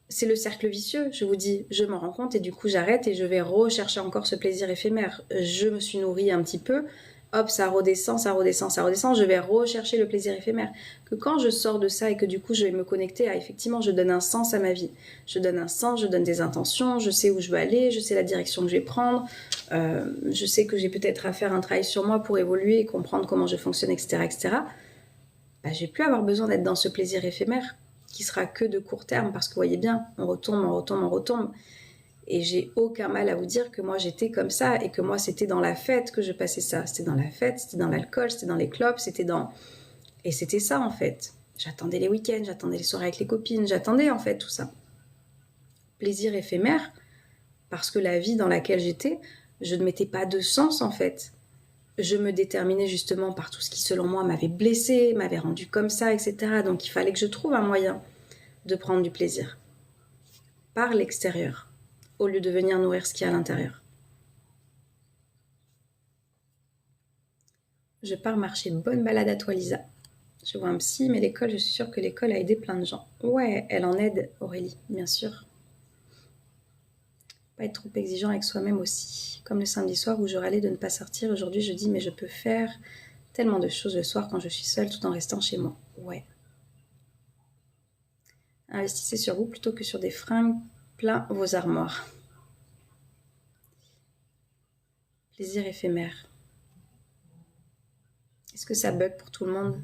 c'est le cercle vicieux, je vous dis, je m'en rends compte, et du coup j'arrête, et je vais rechercher encore ce plaisir éphémère. Je me suis nourrie un petit peu, hop, ça redescend, ça redescend, ça redescend, je vais rechercher le plaisir éphémère. Que quand je sors de ça, et que du coup je vais me connecter à, effectivement, je donne un sens à ma vie. Je donne un sens, je donne des intentions, je sais où je veux aller, je sais la direction que je vais prendre, je sais que j'ai peut-être à faire un travail sur moi pour évoluer, comprendre comment je fonctionne, etc., etc. Bah, je vais plus avoir besoin d'être dans ce plaisir éphémère, qui sera que de court terme, parce que vous voyez bien, on retombe, on retombe, on retombe. Et j'ai aucun mal à vous dire que moi j'étais comme ça, et que moi c'était dans la fête que je passais ça. C'était dans la fête, c'était dans l'alcool, c'était dans les clopes, c'était dans... Et c'était ça en fait. J'attendais les week-ends, j'attendais les soirées avec les copines, j'attendais en fait tout ça. Plaisir éphémère, parce que la vie dans laquelle j'étais, je ne mettais pas de sens en fait. Je me déterminais justement par tout ce qui selon moi m'avait blessée, m'avait rendue comme ça, etc. Donc il fallait que je trouve un moyen de prendre du plaisir par l'extérieur, au lieu de venir nourrir ce qu'il y a à l'intérieur. Je pars marcher. Bonne balade à toi, Lisa. Je vois un psy, mais l'école, je suis sûre que l'école a aidé plein de gens. Ouais, elle en aide, Aurélie, bien sûr. Pas être trop exigeant avec soi-même aussi. Comme le samedi soir où je râlais de ne pas sortir. Aujourd'hui, je dis, mais je peux faire tellement de choses le soir quand je suis seule tout en restant chez moi. Ouais. Investissez sur vous plutôt que sur des fringues plein vos armoires. Plaisir éphémère. Est-ce que ça bug pour tout le monde ?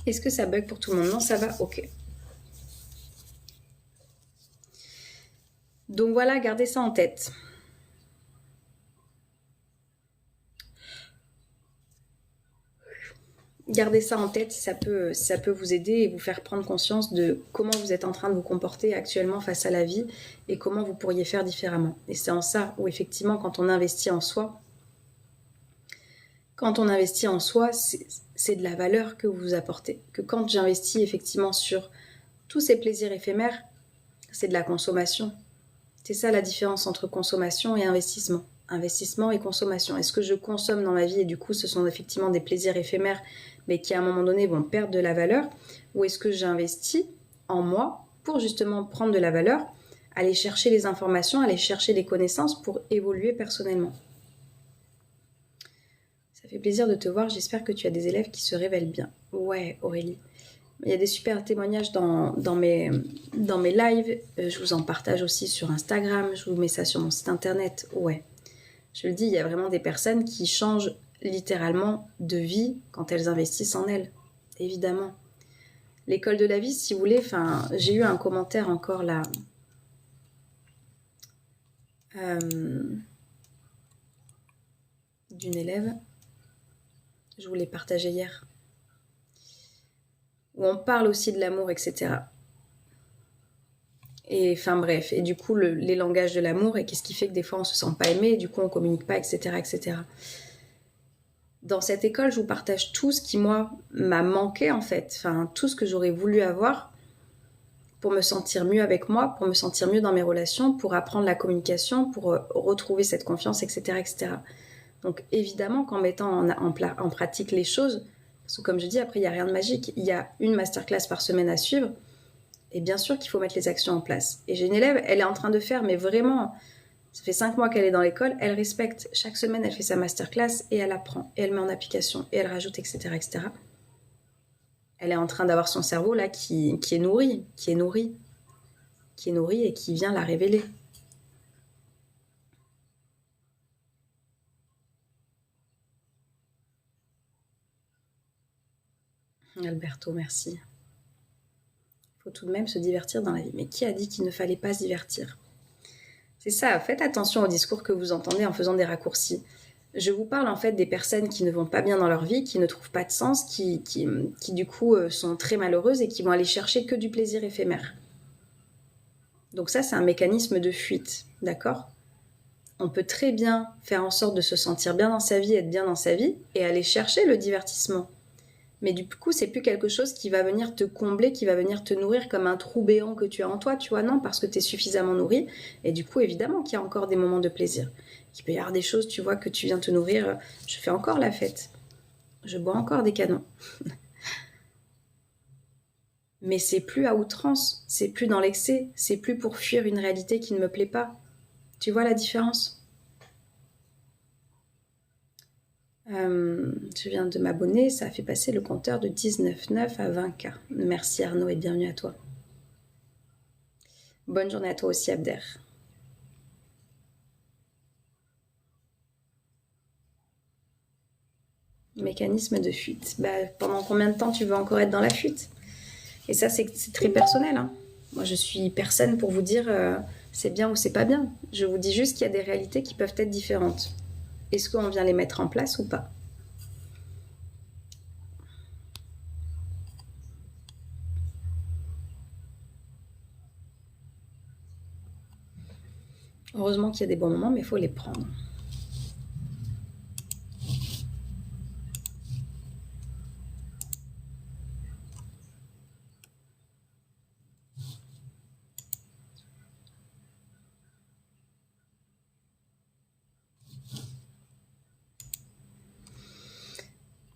Est-ce que ça bug pour tout le monde ? Non, ça va ? Ok. Donc voilà, gardez ça en tête. Gardez ça en tête, si ça peut vous aider et vous faire prendre conscience de comment vous êtes en train de vous comporter actuellement face à la vie et comment vous pourriez faire différemment. Et c'est en ça où effectivement, quand on investit en soi, c'est de la valeur que vous vous apportez. Que quand j'investis effectivement sur tous ces plaisirs éphémères, c'est de la consommation. C'est ça la différence entre consommation et investissement. Investissement et consommation. Est-ce que je consomme dans ma vie et du coup ce sont effectivement des plaisirs éphémères mais qui à un moment donné vont perdre de la valeur, ou est-ce que j'investis en moi pour justement prendre de la valeur, aller chercher les informations, aller chercher les connaissances pour évoluer personnellement. Ça fait plaisir de te voir, j'espère que tu as des élèves qui se révèlent bien. Ouais, Aurélie. Il y a des super témoignages dans mes lives, je vous en partage aussi sur Instagram, je vous mets ça sur mon site internet. Ouais, je le dis, il y a vraiment des personnes qui changent littéralement de vie quand elles investissent en elles, évidemment. L'école de la vie, si vous voulez, j'ai eu un commentaire encore là, d'une élève, je vous l'ai partagé hier, où on parle aussi de l'amour, etc. Et enfin bref, et du coup les langages de l'amour, et qu'est-ce qui fait que des fois on se sent pas aimé, et du coup on communique pas, etc., etc. Dans cette école, je vous partage tout ce qui, moi, m'a manqué, en fait. Enfin, tout ce que j'aurais voulu avoir pour me sentir mieux avec moi, pour me sentir mieux dans mes relations, pour apprendre la communication, pour retrouver cette confiance, etc., etc. Donc, évidemment qu'en mettant en pratique les choses, parce que comme je dis, après, il n'y a rien de magique. Il y a une masterclass par semaine à suivre, et bien sûr qu'il faut mettre les actions en place. Et j'ai une élève, elle est en train de faire, mais vraiment... Ça fait 5 mois qu'elle est dans l'école, elle respecte. Chaque semaine, elle fait sa masterclass et elle apprend. Et elle met en application. Et elle rajoute, etc., etc. Elle est en train d'avoir son cerveau là qui est nourri. Qui est nourri et qui vient la révéler. Alberto, merci. Il faut tout de même se divertir dans la vie. Mais qui a dit qu'il ne fallait pas se divertir ? C'est ça, faites attention au discours que vous entendez en faisant des raccourcis. Je vous parle en fait des personnes qui ne vont pas bien dans leur vie, qui ne trouvent pas de sens, qui du coup sont très malheureuses et qui vont aller chercher que du plaisir éphémère. Donc ça, c'est un mécanisme de fuite, d'accord ? on peut très bien faire en sorte de se sentir bien dans sa vie, être bien dans sa vie, et aller chercher le divertissement. Mais du coup, c'est plus quelque chose qui va venir te combler, qui va venir te nourrir comme un trou béant que tu as en toi, tu vois, non, parce que tu es suffisamment nourri. Et du coup, évidemment qu'il y a encore des moments de plaisir. Il peut y avoir des choses, tu vois, que tu viens te nourrir. Je fais encore la fête. Je bois encore des canons. Mais c'est plus à outrance, c'est plus dans l'excès, c'est plus pour fuir une réalité qui ne me plaît pas. Tu vois la différence ? Je viens de m'abonner, ça a fait passer le compteur de 19,9 à 20K. Merci Arnaud et bienvenue à toi. Bonne journée à toi aussi Abder. Mécanisme de fuite. Pendant combien de temps tu veux encore être dans la fuite ? Et ça c'est très personnel. Hein. Moi je suis personne pour vous dire c'est bien ou c'est pas bien. Je vous dis juste qu'il y a des réalités qui peuvent être différentes. Est-ce qu'on vient les mettre en place ou pas ? Heureusement qu'il y a des bons moments, mais il faut les prendre.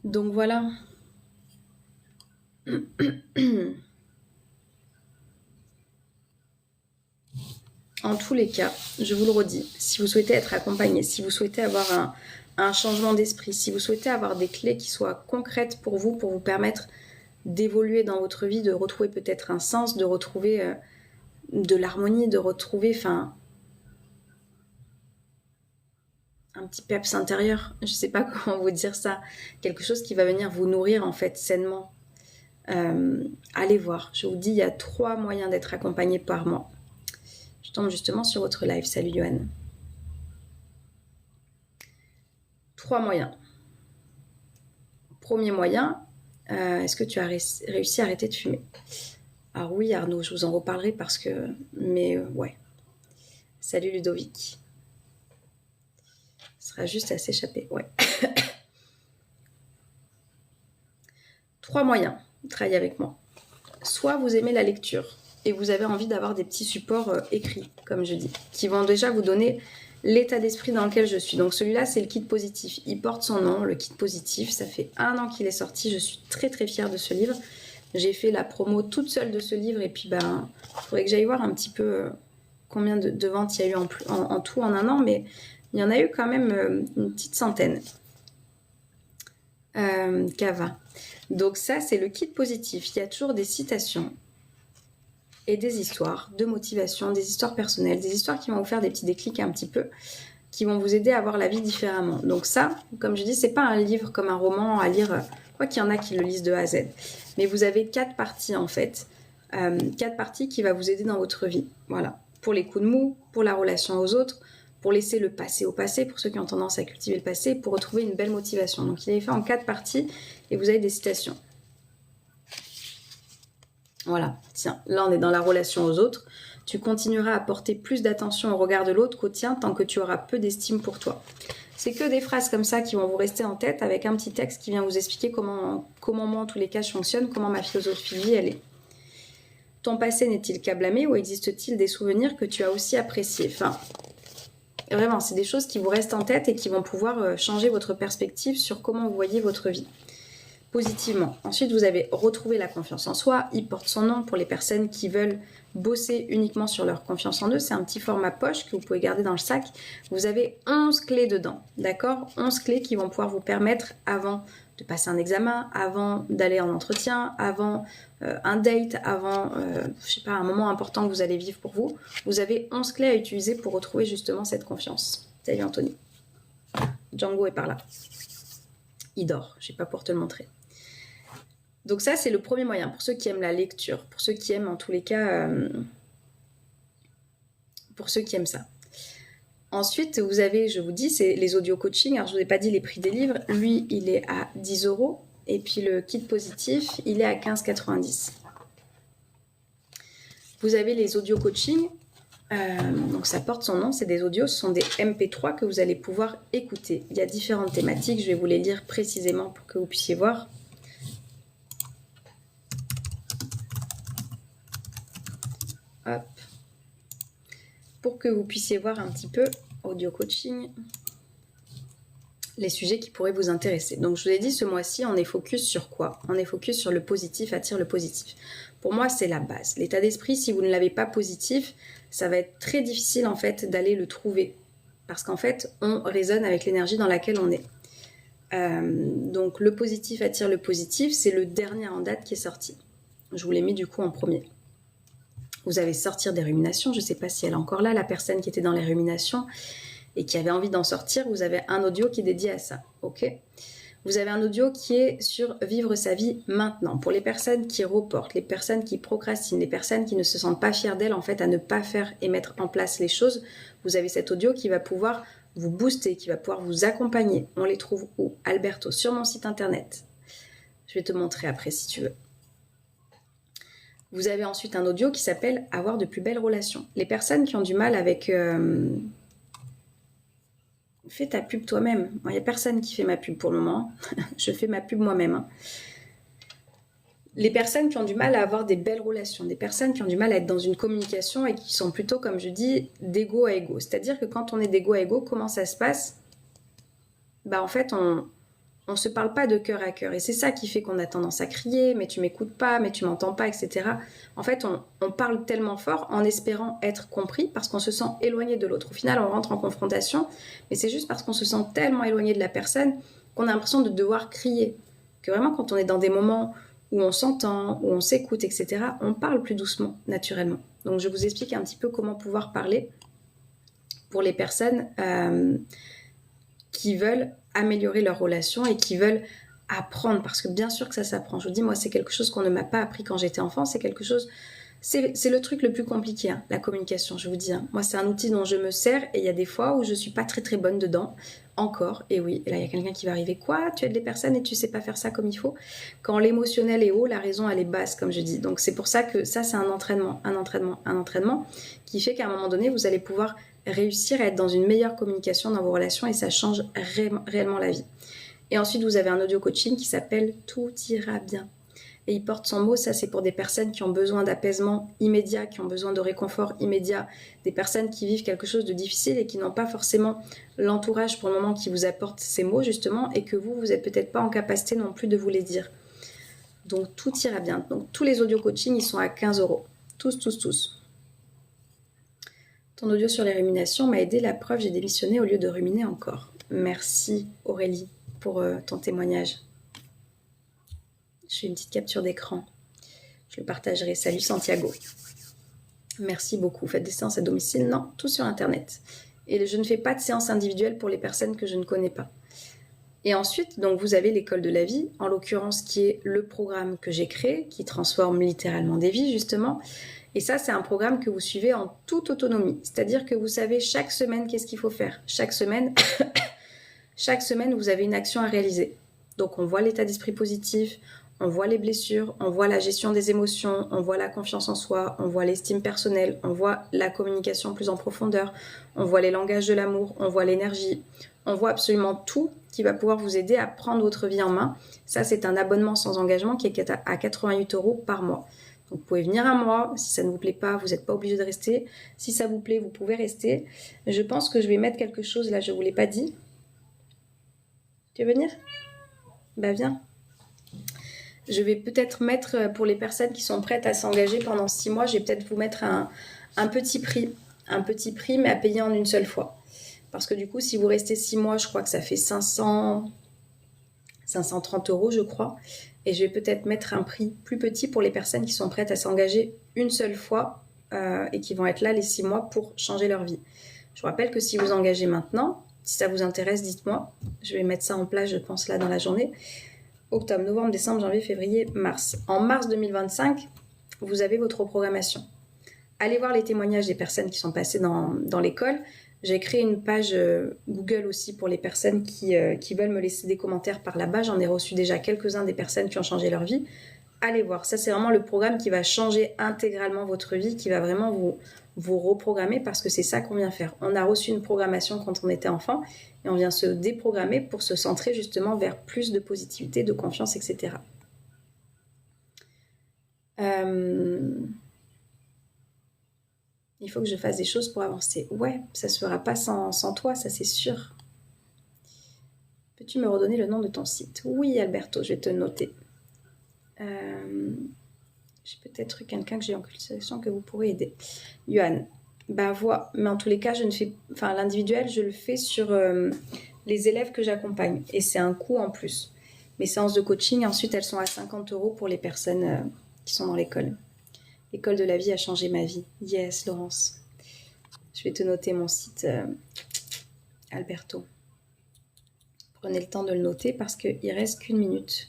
Donc voilà. En tous les cas, je vous le redis, si vous souhaitez être accompagné, si vous souhaitez avoir un changement d'esprit, si vous souhaitez avoir des clés qui soient concrètes pour vous permettre d'évoluer dans votre vie, de retrouver peut-être un sens, de retrouver de l'harmonie, de retrouver un petit peps intérieur, je ne sais pas comment vous dire ça, quelque chose qui va venir vous nourrir en fait sainement. Allez voir, je vous dis, il y a 3 moyens d'être accompagné par moi. Je tombe justement sur votre live. Salut Johan. 3 moyens. Premier moyen, est-ce que tu as réussi à arrêter de fumer ? Alors oui Arnaud, je vous en reparlerai parce que... Mais ouais. Salut Ludovic. Ce sera juste à s'échapper, ouais. 3 moyens de travailler avec moi. Soit vous aimez la lecture et vous avez envie d'avoir des petits supports écrits, comme je dis, qui vont déjà vous donner l'état d'esprit dans lequel je suis. Donc celui-là, c'est le kit positif. Il porte son nom, le kit positif. Ça fait 1 an qu'il est sorti. Je suis très très fière de ce livre. J'ai fait la promo toute seule de ce livre et puis il faudrait que j'aille voir un petit peu combien de ventes il y a eu en tout en 1 an, mais il y en a eu quand même une petite centaine. Cava. Donc ça, c'est le kit positif. Il y a toujours des citations et des histoires de motivation, des histoires personnelles, des histoires qui vont vous faire des petits déclics un petit peu, qui vont vous aider à voir la vie différemment. Donc ça, comme je dis, c'est pas un livre comme un roman à lire, quoi qu'il y en a qui le lisent de A à Z. Mais vous avez 4 parties en fait, 4 parties qui vont vous aider dans votre vie. Voilà, pour les coups de mou, pour la relation aux autres, pour laisser le passé au passé, pour ceux qui ont tendance à cultiver le passé, pour retrouver une belle motivation. Donc il est fait en 4 parties et vous avez des citations. Voilà, tiens, là on est dans la relation aux autres. Tu continueras à porter plus d'attention au regard de l'autre qu'au tien tant que tu auras peu d'estime pour toi. C'est que des phrases comme ça qui vont vous rester en tête avec un petit texte qui vient vous expliquer comment moi en tous les cas je fonctionne, comment ma philosophie de vie elle est. Ton passé n'est-il qu'à blâmer ou existe-t-il des souvenirs que tu as aussi appréciés ? Enfin, vraiment, c'est des choses qui vous restent en tête et qui vont pouvoir changer votre perspective sur comment vous voyez votre vie. Positivement. Ensuite, vous avez retrouvé la confiance en soi. Il porte son nom pour les personnes qui veulent bosser uniquement sur leur confiance en eux. C'est un petit format poche que vous pouvez garder dans le sac. Vous avez 11 clés dedans, d'accord ? 11 clés qui vont pouvoir vous permettre, avant de passer un examen, avant d'aller en entretien, avant un date, avant, je sais pas, un moment important que vous allez vivre pour vous. Vous avez 11 clés à utiliser pour retrouver justement cette confiance. Salut Anthony. Django est par là. Il dort, je ne vais pas pouvoir te le montrer. Donc ça, c'est le premier moyen pour ceux qui aiment la lecture, pour ceux qui aiment en tous les cas, pour ceux qui aiment ça. Ensuite, vous avez, je vous dis, c'est les audio coaching. Alors, je ne vous ai pas dit les prix des livres. Lui, il est à 10 € et puis le kit positif, il est à 15,90 €. Vous avez les audio coaching. Donc ça porte son nom, c'est des audios, ce sont des MP3 que vous allez pouvoir écouter. Il y a différentes thématiques, je vais vous les lire précisément pour que vous puissiez voir. Hop. Pour que vous puissiez voir un petit peu audio coaching, les sujets qui pourraient vous intéresser. Donc je vous l'ai dit, ce mois-ci, on est focus sur quoi? On est focus sur le positif, attire le positif. Pour moi, c'est la base. L'état d'esprit, si vous ne l'avez pas positif, ça va être très difficile en fait d'aller le trouver. Parce qu'en fait, on résonne avec l'énergie dans laquelle on est. Donc le positif attire le positif, c'est le dernier en date qui est sorti. Je vous l'ai mis du coup en premier. Vous avez sortir des ruminations, je ne sais pas si elle est encore là, la personne qui était dans les ruminations et qui avait envie d'en sortir, vous avez un audio qui est dédié à ça, ok? Vous avez un audio qui est sur vivre sa vie maintenant. Pour les personnes qui reportent, les personnes qui procrastinent, les personnes qui ne se sentent pas fières d'elles en fait à ne pas faire et mettre en place les choses, vous avez cet audio qui va pouvoir vous booster, qui va pouvoir vous accompagner. On les trouve où? Alberto, sur mon site internet. Je vais te montrer après si tu veux. Vous avez ensuite un audio qui s'appelle « Avoir de plus belles relations ». Les personnes qui ont du mal avec... Fais ta pub toi-même. Il n'y a personne qui fait ma pub pour le moment. Je fais ma pub moi-même. Hein. Les personnes qui ont du mal à avoir des belles relations, des personnes qui ont du mal à être dans une communication et qui sont plutôt, comme je dis, d'ego à ego. C'est-à-dire que quand on est d'ego à ego, comment ça se passe? En fait, on se parle pas de cœur à cœur. Et c'est ça qui fait qu'on a tendance à crier, mais tu m'écoutes pas, mais tu m'entends pas, etc. En fait, on parle tellement fort en espérant être compris parce qu'on se sent éloigné de l'autre. Au final, on rentre en confrontation, mais c'est juste parce qu'on se sent tellement éloigné de la personne qu'on a l'impression de devoir crier. Que vraiment, quand on est dans des moments où on s'entend, où on s'écoute, etc., on parle plus doucement, naturellement. Donc, je vous explique un petit peu comment pouvoir parler pour les personnes qui veulent améliorer leur relation et qui veulent apprendre, parce que bien sûr que ça s'apprend. Je vous dis, moi, c'est quelque chose qu'on ne m'a pas appris quand j'étais enfant, c'est quelque chose... C'est le truc le plus compliqué, hein, la communication, je vous dis. Hein. Moi, c'est un outil dont je me sers et il y a des fois où je suis pas très très bonne dedans, encore. Et oui, et là, il y a quelqu'un qui va arriver. Quoi? Tu aides les personnes et tu sais pas faire ça comme il faut? Quand l'émotionnel est haut, la raison, elle est basse, comme je dis. Donc, c'est pour ça que ça, c'est un entraînement, qui fait qu'à un moment donné, vous allez pouvoir réussir à être dans une meilleure communication dans vos relations et ça change réellement la vie. Et ensuite, vous avez un audio coaching qui s'appelle « Tout ira bien ». Et il porte son mot, ça c'est pour des personnes qui ont besoin d'apaisement immédiat, qui ont besoin de réconfort immédiat, des personnes qui vivent quelque chose de difficile et qui n'ont pas forcément l'entourage pour le moment qui vous apporte ces mots justement et que vous n'êtes peut-être pas en capacité non plus de vous les dire. Donc tout ira bien. Donc tous les audio coaching, ils sont à 15 €. Tous. Ton audio sur les ruminations m'a aidé, la preuve, j'ai démissionné au lieu de ruminer encore. Merci Aurélie pour ton témoignage. Je fais une petite capture d'écran. Je le partagerai. Salut Santiago. Merci beaucoup. Faites des séances à domicile? Non, tout sur Internet. Et je ne fais pas de séances individuelles pour les personnes que je ne connais pas. Et ensuite, donc vous avez l'école de la vie, en l'occurrence qui est le programme que j'ai créé, qui transforme littéralement des vies justement. Et ça, c'est un programme que vous suivez en toute autonomie. C'est-à-dire que vous savez chaque semaine qu'est-ce qu'il faut faire. Chaque semaine, vous avez une action à réaliser. Donc on voit l'état d'esprit positif, on voit les blessures, on voit la gestion des émotions, on voit la confiance en soi, on voit l'estime personnelle, on voit la communication plus en profondeur, on voit les langages de l'amour, on voit l'énergie, on voit absolument tout qui va pouvoir vous aider à prendre votre vie en main. Ça, c'est un abonnement sans engagement qui est à 88 € par mois. Donc, vous pouvez venir un mois. Si ça ne vous plaît pas, vous n'êtes pas obligé de rester. Si ça vous plaît, vous pouvez rester. Je pense que je vais mettre quelque chose, là, je ne vous l'ai pas dit. Tu veux venir? Viens. Je vais peut-être mettre, pour les personnes qui sont prêtes à s'engager pendant 6 mois, je vais peut-être vous mettre un petit prix. Un petit prix, mais à payer en une seule fois. Parce que du coup, si vous restez 6 mois, je crois que ça fait 530 €, je crois. Et je vais peut-être mettre un prix plus petit pour les personnes qui sont prêtes à s'engager une seule fois et qui vont être là les 6 mois pour changer leur vie. Je vous rappelle que si vous engagez maintenant, si ça vous intéresse, dites-moi. Je vais mettre ça en place, je pense, là dans la journée. Octobre, novembre, décembre, janvier, février, mars. En mars 2025, vous avez votre programmation. Allez voir les témoignages des personnes qui sont passées dans l'école. J'ai créé une page Google aussi pour les personnes qui veulent me laisser des commentaires par là-bas. J'en ai reçu déjà quelques-uns des personnes qui ont changé leur vie. allez voir. Ça, c'est vraiment le programme qui va changer intégralement votre vie, qui va vraiment vous reprogrammer parce que c'est ça qu'on vient faire. On a reçu une programmation quand on était enfant et on vient se déprogrammer pour se centrer justement vers plus de positivité, de confiance, etc. Il faut que je fasse des choses pour avancer. Ouais, ça se fera pas sans toi, ça c'est sûr. Peux-tu me redonner le nom de ton site? Oui, Alberto, je vais te noter. J'ai peut-être quelqu'un que j'ai en cultivation que vous pourrez aider. Yohan, bah voilà. Mais en tous les cas, je ne fais, enfin l'individuel, je le fais sur les élèves que j'accompagne et c'est un coût en plus. Mes séances de coaching, ensuite, elles sont à 50 € pour les personnes qui sont dans l'école. L'école de la vie a changé ma vie. Yes, Laurence. Je vais te noter mon site, Alberto. Prenez le temps de le noter parce qu'il ne reste qu'1 minute.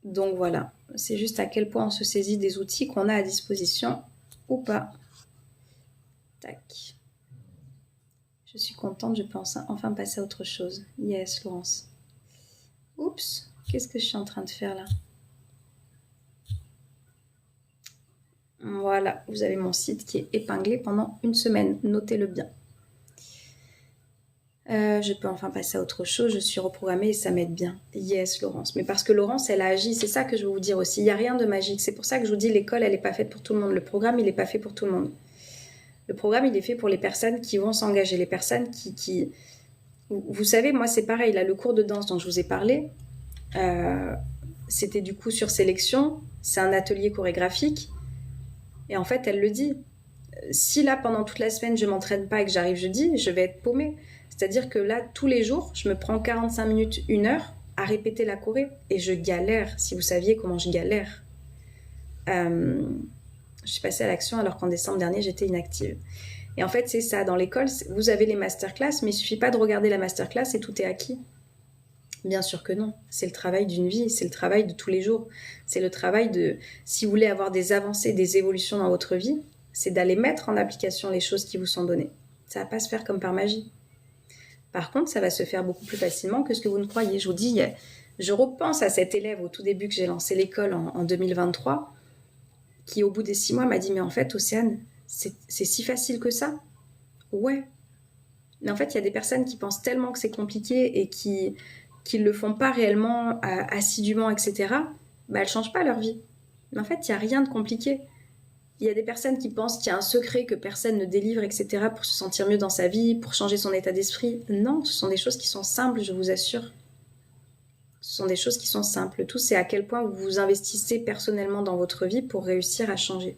Donc voilà, c'est juste à quel point on se saisit des outils qu'on a à disposition ou pas. Tac. Je suis contente, je pense enfin passer à autre chose. Yes, Laurence. Oups, qu'est-ce que je suis en train de faire là? Voilà, vous avez mon site qui est épinglé pendant 1 semaine. Notez-le bien. Je peux enfin passer à autre chose, je suis reprogrammée et ça m'aide bien. Yes, Laurence. Mais parce que Laurence, elle a agi, c'est ça que je veux vous dire aussi. Il n'y a rien de magique. C'est pour ça que je vous dis, l'école, elle n'est pas faite pour tout le monde. Le programme, il n'est pas fait pour tout le monde. Le programme, il est fait pour les personnes qui vont s'engager, les personnes qui... Vous savez, moi, c'est pareil. Là, le cours de danse dont je vous ai parlé, c'était du coup sur sélection. C'est un atelier chorégraphique. Et en fait, elle le dit. Si là, pendant toute la semaine, je ne m'entraîne pas et que j'arrive jeudi, je vais être paumée. C'est-à-dire que là, tous les jours, je me prends 45 minutes, 1 heure à répéter la choré. Et je galère, si vous saviez comment je galère. Je suis passée à l'action alors qu'en décembre dernier, j'étais inactive. Et en fait, c'est ça. Dans l'école, vous avez les masterclass, mais il ne suffit pas de regarder la masterclass et tout est acquis. Bien sûr que non. C'est le travail d'une vie, c'est le travail de tous les jours. C'est le travail de... Si vous voulez avoir des avancées, des évolutions dans votre vie, c'est d'aller mettre en application les choses qui vous sont données. Ça ne va pas se faire comme par magie. Par contre, ça va se faire beaucoup plus facilement que ce que vous ne croyez. Je vous dis, je repense à cet élève au tout début que j'ai lancé l'école en 2023, qui au bout des 6 mois m'a dit, mais en fait, Océane, c'est si facile que ça? Ouais. Mais en fait, il y a des personnes qui pensent tellement que c'est compliqué et qui ne le font pas réellement assidûment, etc., bah, elles ne changent pas leur vie. Mais en fait, il n'y a rien de compliqué. Il y a des personnes qui pensent qu'il y a un secret que personne ne délivre, etc., pour se sentir mieux dans sa vie, pour changer son état d'esprit. Non, ce sont des choses qui sont simples, je vous assure. Ce sont des choses qui sont simples. Le tout, c'est à quel point vous vous investissez personnellement dans votre vie pour réussir à changer.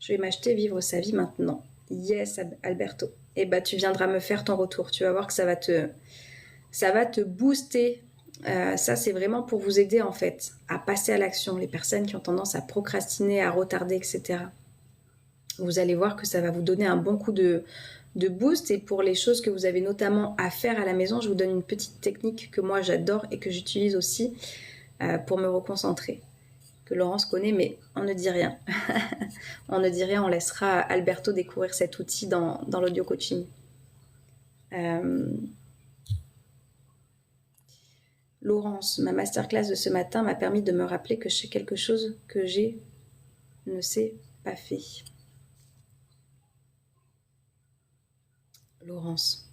Je vais m'acheter vivre sa vie maintenant. Yes, Alberto. Et bah, tu viendras me faire ton retour. Tu vas voir que ça va te booster. Ça, c'est vraiment pour vous aider, en fait, à passer à l'action. Les personnes qui ont tendance à procrastiner, à retarder, etc. Vous allez voir que ça va vous donner un bon coup de boost. Et pour les choses que vous avez notamment à faire à la maison, je vous donne une petite technique que moi, j'adore et que j'utilise aussi pour me reconcentrer. Que Laurence connaît, mais on ne dit rien. On ne dit rien, on laissera Alberto découvrir cet outil dans l'audio coaching. Laurence, ma masterclass de ce matin m'a permis de me rappeler que c'est quelque chose que j'ai ne sais pas fait. Laurence.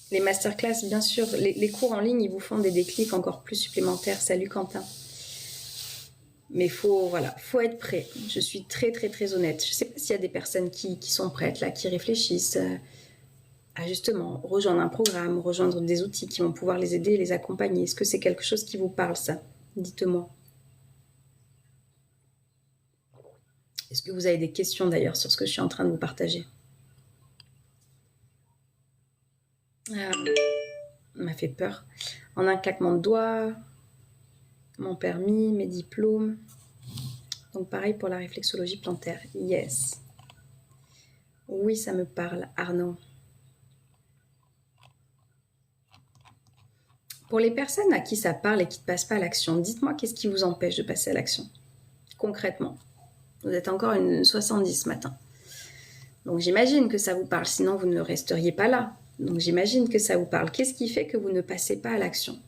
Les masterclass, bien sûr, les cours en ligne, ils vous font des déclics encore plus supplémentaires. Salut Quentin. Mais faut être prêt. Je suis très, très, très honnête. Je ne sais pas s'il y a des personnes qui sont prêtes, là, qui réfléchissent à justement rejoindre un programme, rejoindre des outils qui vont pouvoir les aider et les accompagner. Est-ce que c'est quelque chose qui vous parle, ça? Dites-moi. Est-ce que vous avez des questions d'ailleurs sur ce que je suis en train de vous partager? M'a fait peur. En un claquement de doigts, mon permis, mes diplômes. Donc pareil pour la réflexologie plantaire. Yes. Oui, ça me parle, Arnaud. Pour les personnes à qui ça parle et qui ne passent pas à l'action, dites-moi qu'est-ce qui vous empêche de passer à l'action, concrètement. Vous êtes encore une 70 ce matin. Donc j'imagine que ça vous parle, sinon vous ne resteriez pas là. Donc j'imagine que ça vous parle. Qu'est-ce qui fait que vous ne passez pas à l'action?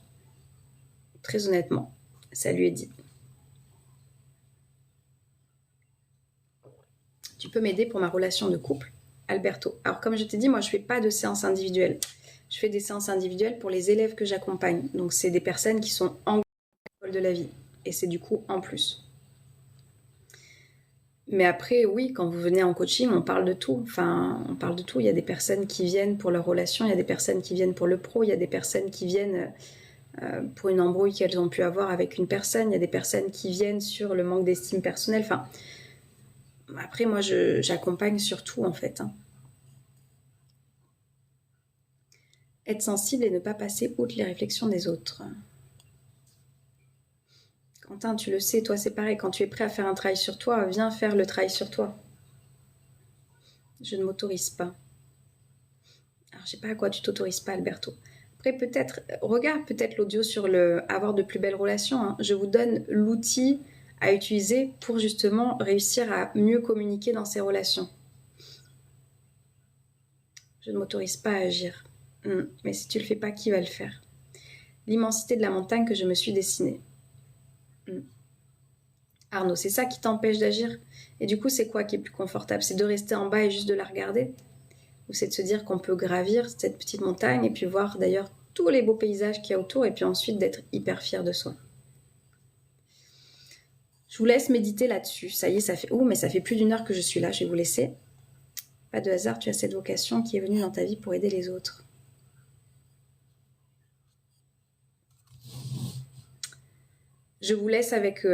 Très honnêtement, ça lui est dit. Tu peux m'aider pour ma relation de couple, Alberto? Alors comme je t'ai dit, moi je fais pas de séances individuelles. Je fais des séances individuelles pour les élèves que j'accompagne. Donc c'est des personnes qui sont en école de la vie. Et c'est du coup en plus. Mais après, oui, quand vous venez en coaching, on parle de tout. Enfin, on parle de tout. Il y a des personnes qui viennent pour leur relation, il y a des personnes qui viennent pour le pro, il y a des personnes qui viennent pour une embrouille qu'elles ont pu avoir avec une personne, il y a des personnes qui viennent sur le manque d'estime personnelle. Enfin, après, moi, j'accompagne sur tout, en fait. Hein. Être sensible et ne pas passer outre les réflexions des autres. Quentin, tu le sais, toi c'est pareil, quand tu es prêt à faire un travail sur toi, viens faire le travail sur toi. Je ne m'autorise pas. Alors je sais pas à quoi tu t'autorises pas, Alberto. Après peut-être, regarde peut-être l'audio sur le avoir de plus belles relations. Hein. Je vous donne l'outil à utiliser pour justement réussir à mieux communiquer dans ces relations. Je ne m'autorise pas à agir. Mais si tu le fais pas, qui va le faire? L'immensité de la montagne que je me suis dessinée. Arnaud, c'est ça qui t'empêche d'agir? Et du coup, c'est quoi qui est plus confortable? C'est de rester en bas et juste de la regarder? Ou c'est de se dire qu'on peut gravir cette petite montagne et puis voir d'ailleurs tous les beaux paysages qu'il y a autour et puis ensuite d'être hyper fier de soi? Je vous laisse méditer là-dessus. Ça y est, ça fait... Oh, mais ça fait plus d'une heure que je suis là. Je vais vous laisser. Pas de hasard, tu as cette vocation qui est venue dans ta vie pour aider les autres. Je vous laisse avec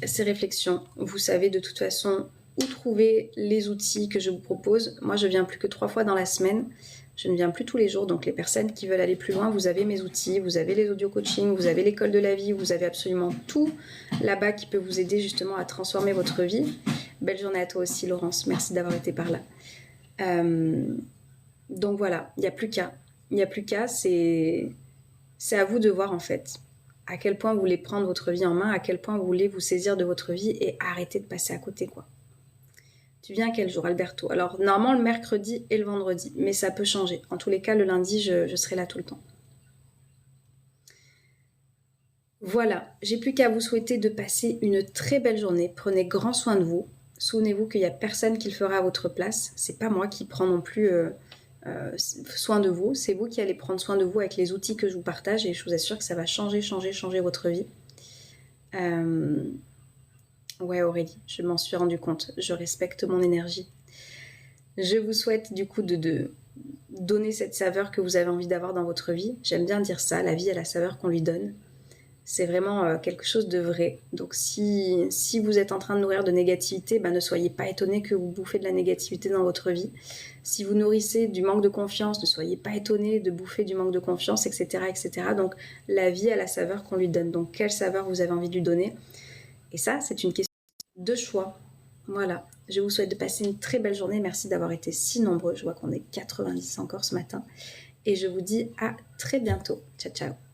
ces réflexions. Vous savez de toute façon où trouver les outils que je vous propose. Moi, je viens plus que 3 fois dans la semaine. Je ne viens plus tous les jours. Donc, les personnes qui veulent aller plus loin, vous avez mes outils, vous avez les audio coaching, vous avez l'école de la vie, vous avez absolument tout là-bas qui peut vous aider justement à transformer votre vie. Belle journée à toi aussi, Laurence. Merci d'avoir été par là. Donc voilà, il n'y a plus qu'à. Il n'y a plus qu'à, c'est à vous de voir en fait. À quel point vous voulez prendre votre vie en main, à quel point vous voulez vous saisir de votre vie et arrêter de passer à côté, quoi. Tu viens quel jour, Alberto? Alors, normalement, le mercredi et le vendredi, mais ça peut changer. En tous les cas, le lundi, je serai là tout le temps. Voilà, j'ai plus qu'à vous souhaiter de passer une très belle journée. Prenez grand soin de vous. Souvenez-vous qu'il n'y a personne qui le fera à votre place. C'est pas moi qui prends non plus soin de vous. C'est vous qui allez prendre soin de vous avec les outils que je vous partage et je vous assure que ça va changer votre vie. Ouais, Aurélie, je m'en suis rendu compte. Je respecte mon énergie. Je vous souhaite du coup de donner cette saveur que vous avez envie d'avoir dans votre vie. J'aime bien dire ça, la vie a la saveur qu'on lui donne. C'est vraiment quelque chose de vrai. Donc si vous êtes en train de nourrir de négativité, ne soyez pas étonnés que vous bouffez de la négativité dans votre vie. Si vous nourrissez du manque de confiance, ne soyez pas étonnés de bouffer du manque de confiance, etc., etc. Donc la vie a la saveur qu'on lui donne. Donc quelle saveur vous avez envie de lui donner? Et ça, c'est une question de choix. Voilà. Je vous souhaite de passer une très belle journée. Merci d'avoir été si nombreux. Je vois qu'on est 90 encore ce matin. Et je vous dis à très bientôt. Ciao, ciao.